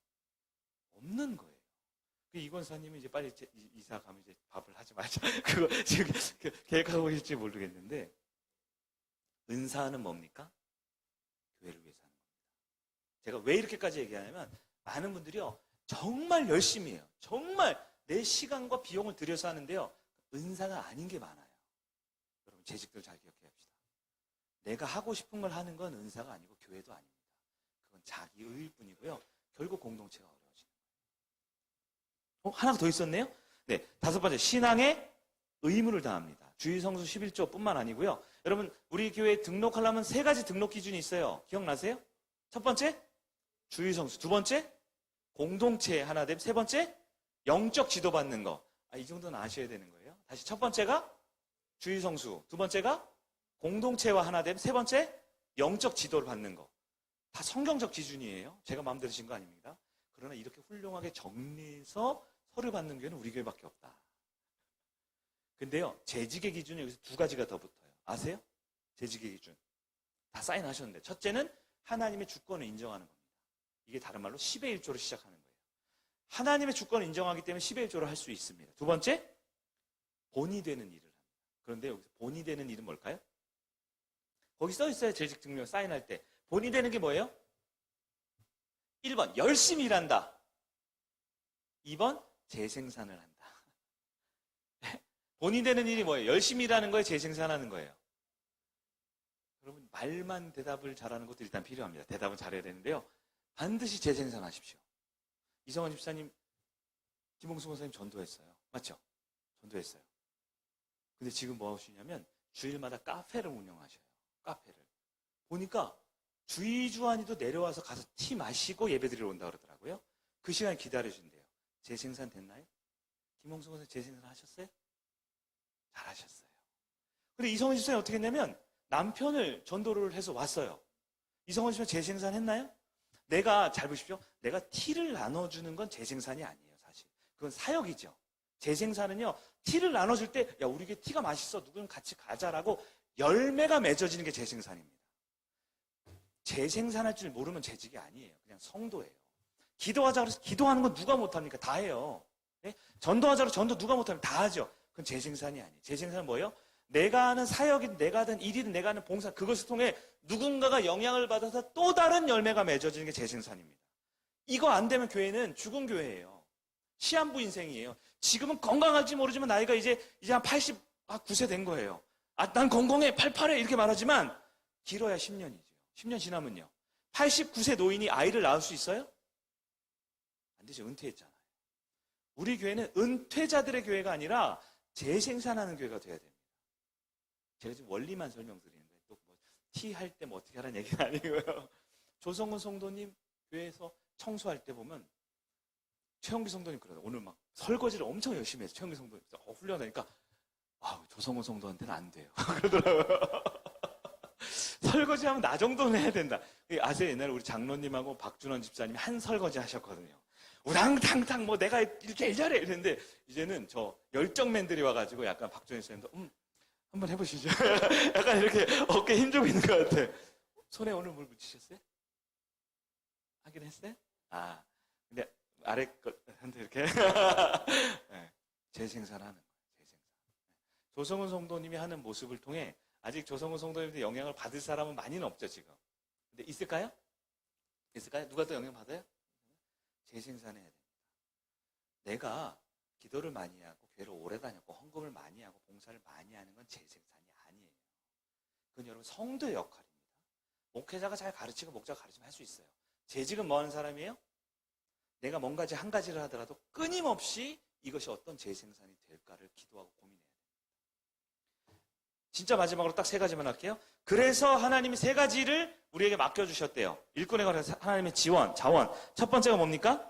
없는 거예요. 이 권사님이 이제 빨리 이사 가면 이제 밥을 하지 말자. 그거 지금 계획하고 있을지 모르겠는데, 은사는 뭡니까? 교회를 위해서 하는 겁니다. 제가 왜 이렇게까지 얘기하냐면, 많은 분들이요, 정말 열심히 해요. 정말 내 시간과 비용을 들여서 하는데요, 은사가 아닌 게 많아요. 여러분, 재직들 잘 기억해 합시다. 내가 하고 싶은 걸 하는 건 은사가 아니고 교회도 아닙니다. 그건 자기 의일 뿐이고요. 결국 공동체가 어려워지는 거예요. 하나 더 있었네요? 네, 5번째, 신앙의 의무를 다합니다. 주의성수 11조 뿐만 아니고요. 여러분, 우리 교회에 등록하려면 3가지 등록 기준이 있어요. 기억나세요? 첫 번째, 주의성수. 2번째, 공동체 하나 됨. 3번째, 영적 지도받는 거. 이 정도는 아셔야 되는 거예요. 다시 첫 번째가 주의성수. 2번째가 공동체와 하나 됨. 3번째, 영적 지도를 받는 거. 다 성경적 기준이에요. 제가 마음대로 진 거 아닙니다. 그러나 이렇게 훌륭하게 정리해서 서류 받는 교회는 우리 교회밖에 없다. 근데요, 재직의 기준이 여기서 2가지가 더 붙어요. 아세요? 재직의 기준. 다 사인하셨는데. 첫째는 하나님의 주권을 인정하는 겁니다. 이게 다른 말로 10의 1조로 시작하는 거예요. 하나님의 주권을 인정하기 때문에 10의 1조를 할 수 있습니다. 2번째, 본이 되는 일을 합니다. 그런데 여기서 본이 되는 일은 뭘까요? 거기 써 있어요. 재직 증명 사인할 때. 본이 되는 게 뭐예요? 1번, 열심히 일한다. 2번, 재생산을 한다. 본이 되는 일이 뭐예요? 열심히 일하는 거예요? 재생산하는 거예요? 여러분, 말만 대답을 잘하는 것도 일단 필요합니다. 대답은 잘해야 되는데요. 반드시 재생산하십시오. 이성원 집사님, 김홍수 권사님 전도했어요. 맞죠? 전도했어요. 근데 지금 뭐 하시냐면 주일마다 카페를 운영하셔요. 카페를. 보니까 주의주안이도 내려와서 가서 티 마시고 예배드리러 온다 그러더라고요. 그 시간 기다려준대요. 재생산 됐나요? 김홍수 권사님 재생산 하셨어요? 잘하셨어요. 근데 이성원 집사님 어떻게 했냐면 남편을 전도를 해서 왔어요. 이성원 집사님 재생산 했나요? 내가, 잘 보십시오. 내가 티를 나눠주는 건 재생산이 아니에요, 사실. 그건 사역이죠. 재생산은요, 티를 나눠줄 때, 야, 우리 게 티가 맛있어. 누구랑 같이 가자라고 열매가 맺어지는 게 재생산입니다. 재생산할 줄 모르면 재직이 아니에요. 그냥 성도예요. 기도하자 그래서 기도하는 건 누가 못합니까? 다 해요. 네? 전도하자 그래서 전도 누가 못합니까? 다 하죠. 그건 재생산이 아니에요. 재생산은 뭐예요? 내가 하는 사역이든 내가 하는 일이든 내가 하는 봉사, 그것을 통해 누군가가 영향을 받아서 또 다른 열매가 맺어지는 게 재생산입니다. 이거 안 되면 교회는 죽은 교회예요. 시한부 인생이에요. 지금은 건강할지 모르지만 나이가 이제 한 89세 된 거예요. 난 건강해, 팔팔해 이렇게 말하지만 길어야 10년이죠. 10년 지나면요. 89세 노인이 아이를 낳을 수 있어요? 안 되죠. 은퇴했잖아요. 우리 교회는 은퇴자들의 교회가 아니라 재생산하는 교회가 돼야 됩니다. 제가 지금 원리만 설명드리는 거예요. 또 뭐 티 할 때 뭐 어떻게 하라는 얘기는 아니고요. 조성은 성도님 교회에서 청소할 때 보면 최영기 성도님 그러더라고요. 오늘 막 설거지를 엄청 열심히 해서 최영기 성도님 훈련하니까 조성은 성도한테는 안 돼요. 그러더라고요. 설거지하면 나 정도는 해야 된다. 아세요? 옛날에 우리 장로님하고 박준원 집사님이 한 설거지 하셨거든요. 우당탕탕 뭐 내가 제일 잘해 이랬는데 이제는 저 열정맨들이 와가지고 약간 박준원 집사님도 한번 해보시죠. 약간 이렇게 어깨에 힘 좀 있는 것 같아. 손에 오늘 물 묻히셨어요? 하긴 했어요? 근데 아래 거한테 이렇게 네, 재생산하는 거예요. 재생산. 조성은 성도님이 하는 모습을 통해 아직 조성은 성도님한테 영향을 받을 사람은 많이는 없죠 지금. 근데 있을까요? 있을까요? 누가 또 영향 받아요? 재생산해야 됩니다. 내가 기도를 많이 하고 교회를 오래 다녔고 헌금을 많이 하고 봉사를 많이 하는 건 재생산이 아니에요. 그건 여러분 성도의 역할입니다. 목회자가 잘 가르치고 목자가 가르치면 할 수 있어요. 재직은 뭐 하는 사람이에요? 내가 뭔가 한 가지를 하더라도 끊임없이 이것이 어떤 재생산이 될까를 기도하고 고민해야 됩니다. 진짜 마지막으로 딱 세 가지만 할게요. 그래서 하나님이 세 가지를 우리에게 맡겨주셨대요. 일꾼에 관해서 하나님의 지원, 자원. 첫 번째가 뭡니까?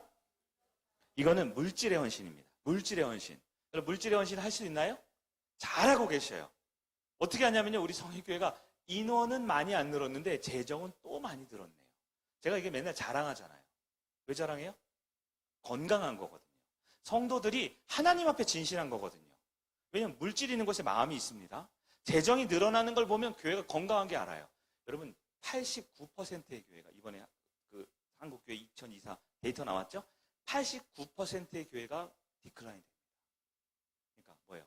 이거는 물질의 헌신입니다. 물질의 헌신. 여러분 물질의 헌신 할 수 있나요? 잘하고 계셔요. 어떻게 하냐면요. 우리 성의교회가 인원은 많이 안 늘었는데 재정은 또 많이 늘었네요. 제가 이게 맨날 자랑하잖아요. 왜 자랑해요? 건강한 거거든요. 성도들이 하나님 앞에 진실한 거거든요. 왜냐하면 물질 있는 곳에 마음이 있습니다. 재정이 늘어나는 걸 보면 교회가 건강한 게 알아요. 여러분 89%의 교회가 이번에 그 한국교회 2024 데이터 나왔죠? 89%의 교회가 디클라인 됩니다. 그러니까 뭐예요?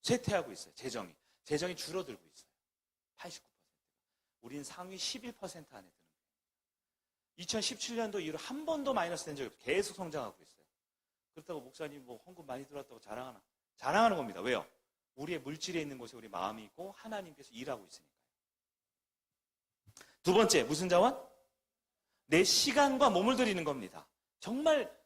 쇠퇴하고 있어요. 재정이 줄어들고 있어요. 89%가. 우린 상위 11% 안에 드는 거예요. 2017년도 이후로 한 번도 마이너스 된 적이 없어요. 계속 성장하고 있어요. 그렇다고 목사님 뭐 헌금 많이 들어왔다고 자랑하나? 자랑하는 겁니다. 왜요? 우리의 물질에 있는 곳에 우리 마음이 있고 하나님께서 일하고 있으니까요. 두 번째, 무슨 자원? 내 시간과 몸을 드리는 겁니다. 정말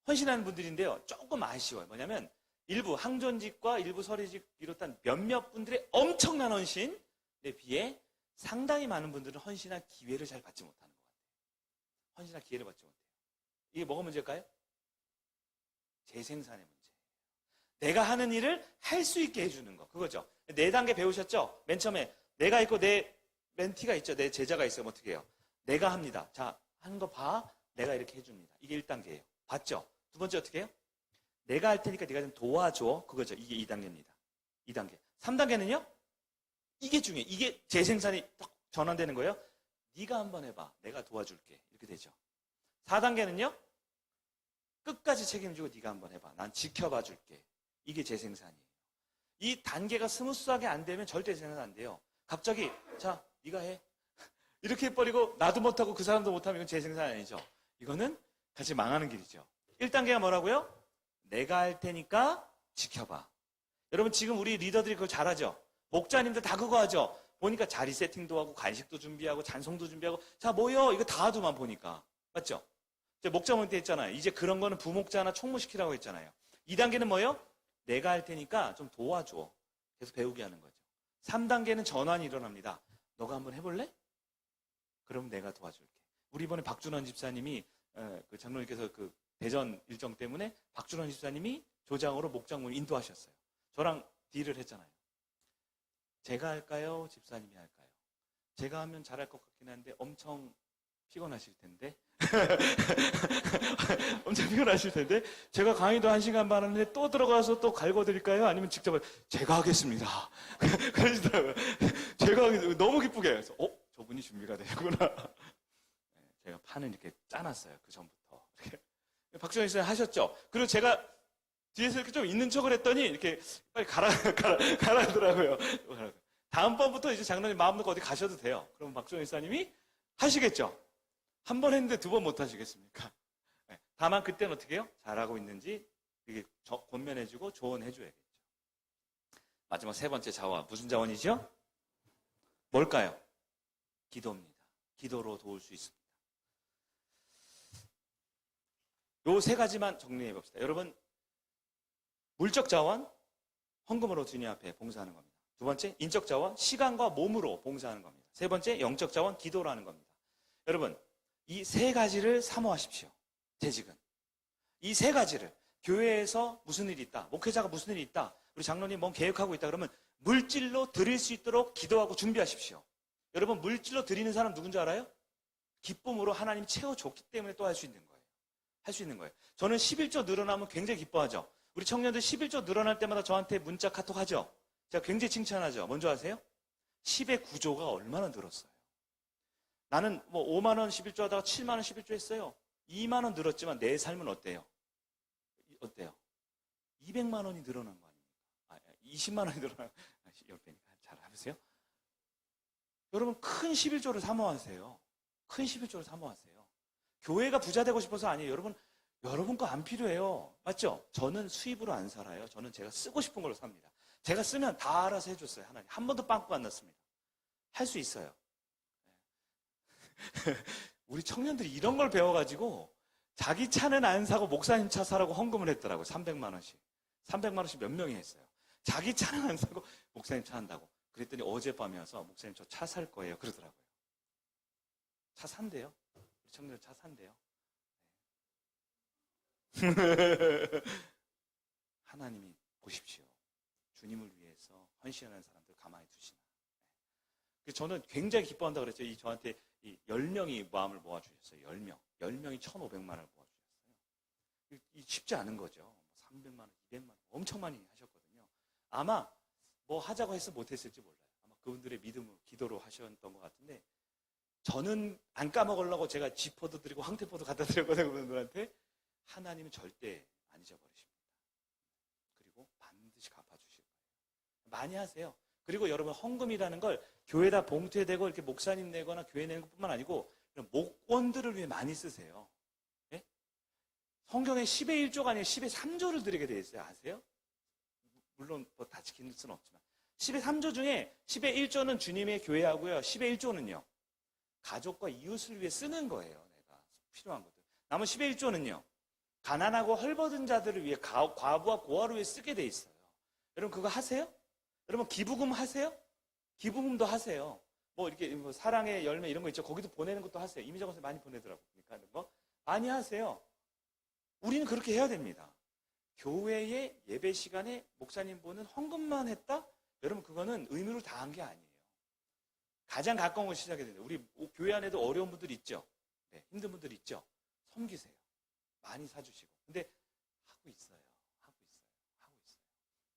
헌신하는 분들인데요. 조금 아쉬워요. 뭐냐면 일부 항존직과 일부 서리직 비롯한 몇몇 분들의 엄청난 헌신에 비해 상당히 많은 분들은 헌신할 기회를 잘 받지 못하는 것 같아요. 헌신할 기회를 받지 못해요. 이게 뭐가 문제일까요? 재생산의 문제예요. 내가 하는 일을 할 수 있게 해주는 거. 그거죠. 4단계 배우셨죠? 맨 처음에 내가 있고 내 멘티가 있죠. 내 제자가 있으면 어떻게 해요? 내가 합니다. 자, 하는 거 봐. 내가 이렇게 해줍니다. 이게 1단계예요. 봤죠? 두 번째 어떻게 해요? 내가 할 테니까 네가 좀 도와줘. 그거죠. 이게 2단계입니다. 2단계. 3단계는요? 이게 중요해요. 이게 재생산이 딱 전환되는 거예요. 네가 한번 해봐. 내가 도와줄게. 이렇게 되죠. 4단계는요? 끝까지 책임지고 네가 한번 해봐. 난 지켜봐 줄게. 이게 재생산이에요. 이 단계가 스무스하게 안 되면 절대 재생산 안 돼요. 갑자기 자, 네가 해. 이렇게 해버리고 나도 못하고 그 사람도 못하면 이건 재생산 아니죠. 이거는 같이 망하는 길이죠. 1단계가 뭐라고요? 내가 할 테니까 지켜봐. 여러분 지금 우리 리더들이 그거 잘하죠? 목자님들 다 그거 하죠? 보니까 자리 세팅도 하고 간식도 준비하고 찬송도 준비하고 자 모여 이거 다 하더만 보니까. 맞죠? 목자 모임 때 했잖아요. 이제 그런 거는 부목자나 총무시키라고 했잖아요. 2단계는 뭐예요? 내가 할 테니까 좀 도와줘. 계속 배우게 하는 거죠. 3단계는 전환이 일어납니다. 너가 한번 해볼래? 그럼 내가 도와줄게. 우리 이번에 박준원 집사님이 그 장로님께서 그 대전 일정 때문에 박준원 집사님이 조장으로 목장 모임 인도하셨어요. 저랑 딜을 했잖아요. 제가 할까요? 집사님이 할까요? 제가 하면 잘할 것 같긴 한데 엄청 피곤하실 텐데 엄청 피곤하실 텐데 제가 강의도 1시간 반 하는데 또 들어가서 또 갈궈드릴까요? 아니면 직접 제가 하겠습니다. 그러시더라고요. 제가 하겠습니다. 너무 기쁘게 해서 저분이 준비가 되구나. 제가 판을 이렇게 짜놨어요. 그 전부터. 박준원 씨는 하셨죠? 그리고 제가 뒤에서 이렇게 좀 있는 척을 했더니 이렇게 빨리 가라더라고요. 다음번부터 이제 장로님 마음 놓고 어디 가셔도 돼요. 그럼 박준원 일사님이 하시겠죠? 한 번 했는데 2번 못 하시겠습니까? 다만 그때는 어떻게 해요? 잘하고 있는지 이게 권면해주고 조언해줘야겠죠. 마지막 세 번째 자원. 무슨 자원이죠? 뭘까요? 기도입니다. 기도로 도울 수 있습니다. 요 3가지만 정리해 봅시다. 여러분, 물적 자원, 헌금으로 주님 앞에 봉사하는 겁니다. 두 번째, 인적 자원, 시간과 몸으로 봉사하는 겁니다. 세 번째, 영적 자원, 기도로 하는 겁니다. 여러분, 이 세 가지를 사모하십시오. 재직은. 이 세 가지를 교회에서 무슨 일이 있다, 목회자가 무슨 일이 있다, 우리 장로님 뭔 계획하고 있다 그러면 물질로 드릴 수 있도록 기도하고 준비하십시오. 여러분, 물질로 드리는 사람 누군지 알아요? 기쁨으로 하나님이 채워줬기 때문에 또 할 수 있는 거예요. 할 수 있는 거예요. 저는 11조 늘어나면 굉장히 기뻐하죠. 우리 청년들 11조 늘어날 때마다 저한테 문자 카톡 하죠. 제가 굉장히 칭찬하죠. 뭔지 아세요? 10의 9조가 얼마나 늘었어요. 나는 뭐 5만 원 11조 하다가 7만 원 11조 했어요. 2만 원 늘었지만 내 삶은 어때요? 어때요? 200만 원이 늘어난 거 아닙니까? 20만 원이 늘어난 거. 10배니까 잘 해보세요. 여러분, 큰 11조를 사모하세요. 큰 11조를 사모하세요. 교회가 부자 되고 싶어서 아니에요. 여러분 거 안 필요해요. 맞죠? 저는 수입으로 안 살아요. 저는 제가 쓰고 싶은 걸로 삽니다. 제가 쓰면 다 알아서 해줬어요. 하나님. 한 번도 빵꾸 안 났습니다. 할 수 있어요. 우리 청년들이 이런 걸 배워가지고 자기 차는 안 사고 목사님 차 사라고 헌금을 했더라고요. 300만 원씩. 300만 원씩 몇 명이 했어요. 자기 차는 안 사고 목사님 차 한다고. 그랬더니 어젯밤에 와서 목사님 저 차 살 거예요. 그러더라고요. 차 산대요. 우리 청년들 차 산대요. 하나님이 보십시오. 주님을 위해서 헌신하는 사람들 가만히 두시나. 저는 굉장히 기뻐한다고 그랬죠. 저한테 10명이 마음을 모아주셨어요. 10명. 10명이 1,500만 원을 모아주셨어요. 쉽지 않은 거죠. 300만 원, 200만 원. 엄청 많이 하셨거든요. 아마 뭐 하자고 해서 못했을지 몰라요. 아마 그분들의 믿음으로, 기도로 하셨던 것 같은데, 저는 안 까먹으려고 제가 지포도 드리고 황태포도 갖다 드렸거든요. 그분들한테. 하나님은 절대 안 잊어버리십니다. 그리고 반드시 갚아주실 거예요. 많이 하세요. 그리고 여러분, 헌금이라는 걸 교회다 봉투에 대고 이렇게 목사님 내거나 교회 내는 것뿐만 아니고 목원들을 위해 많이 쓰세요. 예? 성경에 10의 1조가 아니라 10의 3조를 드리게 되어 있어요. 아세요? 물론 뭐 다 지킬 수는 없지만 10의 3조 중에 10의 1조는 주님의 교회하고요. 10의 1조는요. 가족과 이웃을 위해 쓰는 거예요. 내가 필요한 것들. 남은 10의 1조는요. 가난하고 헐벗은 자들을 위해 과부와 고아를 위해 쓰게 돼 있어요. 여러분 그거 하세요? 여러분 기부금 하세요? 기부금도 하세요. 뭐 이렇게 뭐 사랑의 열매 이런 거 있죠. 거기도 보내는 것도 하세요. 이미정 선생 많이 보내더라고요. 그러니까 뭐 많이 하세요. 우리는 그렇게 해야 됩니다. 교회의 예배 시간에 목사님 보는 헌금만 했다? 여러분 그거는 의무를 다한 게 아니에요. 가장 가까운 걸 시작해야 됩니다. 우리 교회 안에도 어려운 분들 있죠. 네, 힘든 분들 있죠. 섬기세요. 많이 사주시고. 근데 하고 있어요.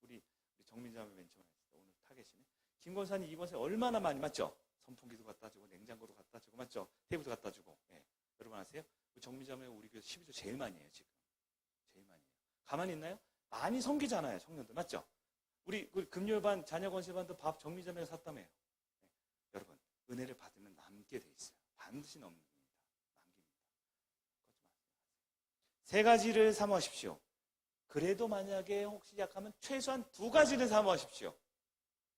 우리 정민자매 맨 처음에 오늘 타 계시네. 김 권사님, 이 권사님 얼마나 많이, 맞죠? 선풍기도 갖다 주고 냉장고도 갖다 주고, 맞죠? 테이블도 갖다 주고. 예. 여러분 아세요? 정민자매 우리 교회 12조 제일 많이 해요, 지금. 제일 많이 해요. 가만히 있나요? 많이 섬기잖아요, 청년들. 맞죠? 우리 금요일반, 자녀건실반도 밥 정민자매가 샀다며요. 예. 여러분, 은혜를 받으면 남게 돼 있어요. 반드시 남깁니다. 세 가지를 사모하십시오. 그래도 만약에 혹시 약하면 최소한 2가지를 사모하십시오.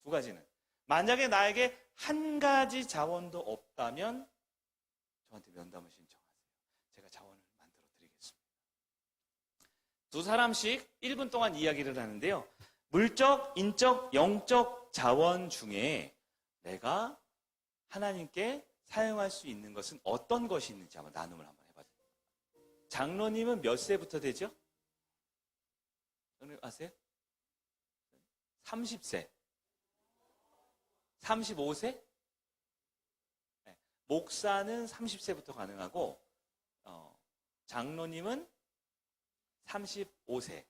2가지는. 만약에 나에게 한 가지 자원도 없다면 저한테 면담을 신청하세요. 제가 자원을 만들어 드리겠습니다. 두 사람씩 1분 동안 이야기를 하는데요. 물적, 인적, 영적 자원 중에 내가 하나님께 사용할 수 있는 것은 어떤 것이 있는지 한번 나눔을 한번 해봐요. 장로님은 몇 세부터 되죠? 아세요? 30세. 35세? 네. 목사는 30세부터 가능하고, 장로님은 35세.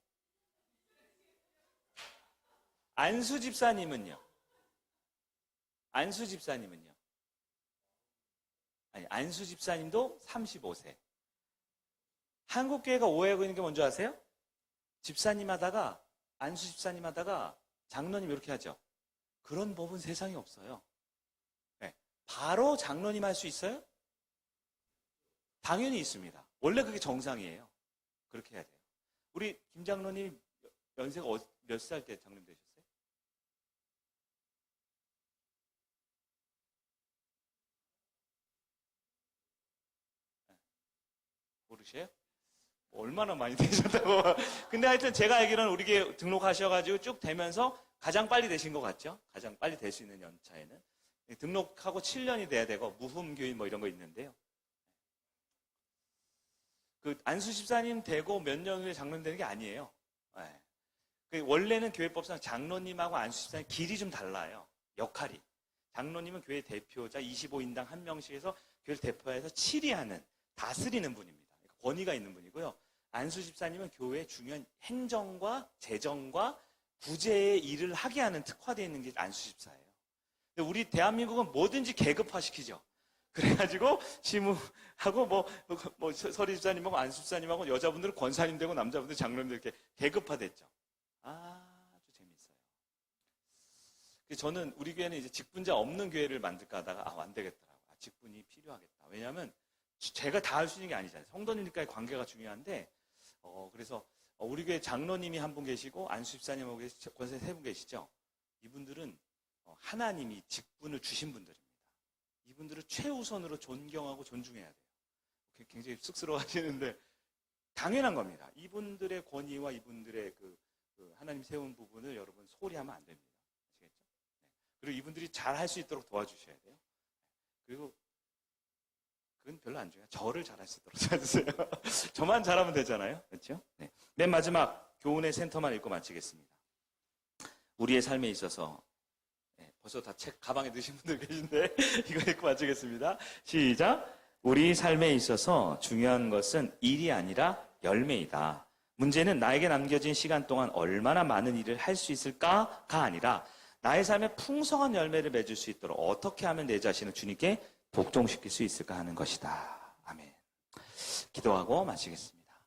안수 집사님은요? 안수 집사님도 35세. 한국교회가 오해하고 있는 게 뭔지 아세요? 집사님 하다가, 안수 집사님 하다가 장로님 이렇게 하죠. 그런 법은 세상에 없어요. 네. 바로 장로님 할 수 있어요? 당연히 있습니다. 원래 그게 정상이에요. 그렇게 해야 돼요. 우리 김 장로님 연세가 몇 살 때 장로님 되셨어요? 네. 모르세요? 얼마나 많이 되셨다고. 근데 하여튼 제가 알기로는 우리 교회 등록하셔가지고 쭉 되면서 가장 빨리 되신 것 같죠? 가장 빨리 될 수 있는 연차에는. 등록하고 7년이 돼야 되고, 무흠교인 뭐 이런 거 있는데요. 그 안수 집사님 되고 몇 년 후에 장로님 되는 게 아니에요. 네. 원래는 교회법상 장로님하고 안수 집사님 길이 좀 달라요. 역할이. 장로님은 교회 대표자 25인당 한 명씩 해서 교회를 대표해서 치리하는, 다스리는 분입니다. 권위가 있는 분이고요. 안수 집사님은 교회의 중요한 행정과 재정과 구제의 일을 하게 하는 특화되어 있는 게 안수 집사예요. 근데 우리 대한민국은 뭐든지 계급화시키죠. 그래가지고 시무하고 서리 집사님하고 안수 집사님하고 여자분들은 권사님 되고 남자분들 장로님들 이렇게 계급화됐죠. 아주 재밌어요. 저는 우리 교회는 이제 직분자 없는 교회를 만들까 하다가 안 되겠더라고요. 직분이 필요하겠다. 왜냐하면 제가 다 할 수 있는 게 아니잖아요. 성도님들과의 관계가 중요한데 그래서 우리 교회 장로님이 한 분 계시고 안수 집사님하고 권사님 3분 계시죠. 이분들은 하나님이 직분을 주신 분들입니다. 이분들을 최우선으로 존경하고 존중해야 돼요. 굉장히 쑥스러워하시는데 당연한 겁니다. 이분들의 권위와 이분들의 그 하나님 세운 부분을 여러분 소홀히 하면 안 됩니다. 아시겠죠? 네. 그리고 이분들이 잘 할 수 있도록 도와주셔야 돼요. 그리고 그건 별로 안 중요해요. 저를 잘할 수 있도록 도와주세요. 저만 잘하면 되잖아요. 그렇죠? 네. 맨 마지막 교훈의 센터만 읽고 마치겠습니다. 우리의 삶에 있어서 벌써 다 책 가방에 넣으신 분들 계신데 이거 읽고 마치겠습니다. 시작. 우리 삶에 있어서 중요한 것은 일이 아니라 열매이다. 문제는 나에게 남겨진 시간 동안 얼마나 많은 일을 할 수 있을까가 아니라 나의 삶에 풍성한 열매를 맺을 수 있도록 어떻게 하면 내 자신을 주님께 복종시킬 수 있을까 하는 것이다. 아멘. 기도하고 마치겠습니다.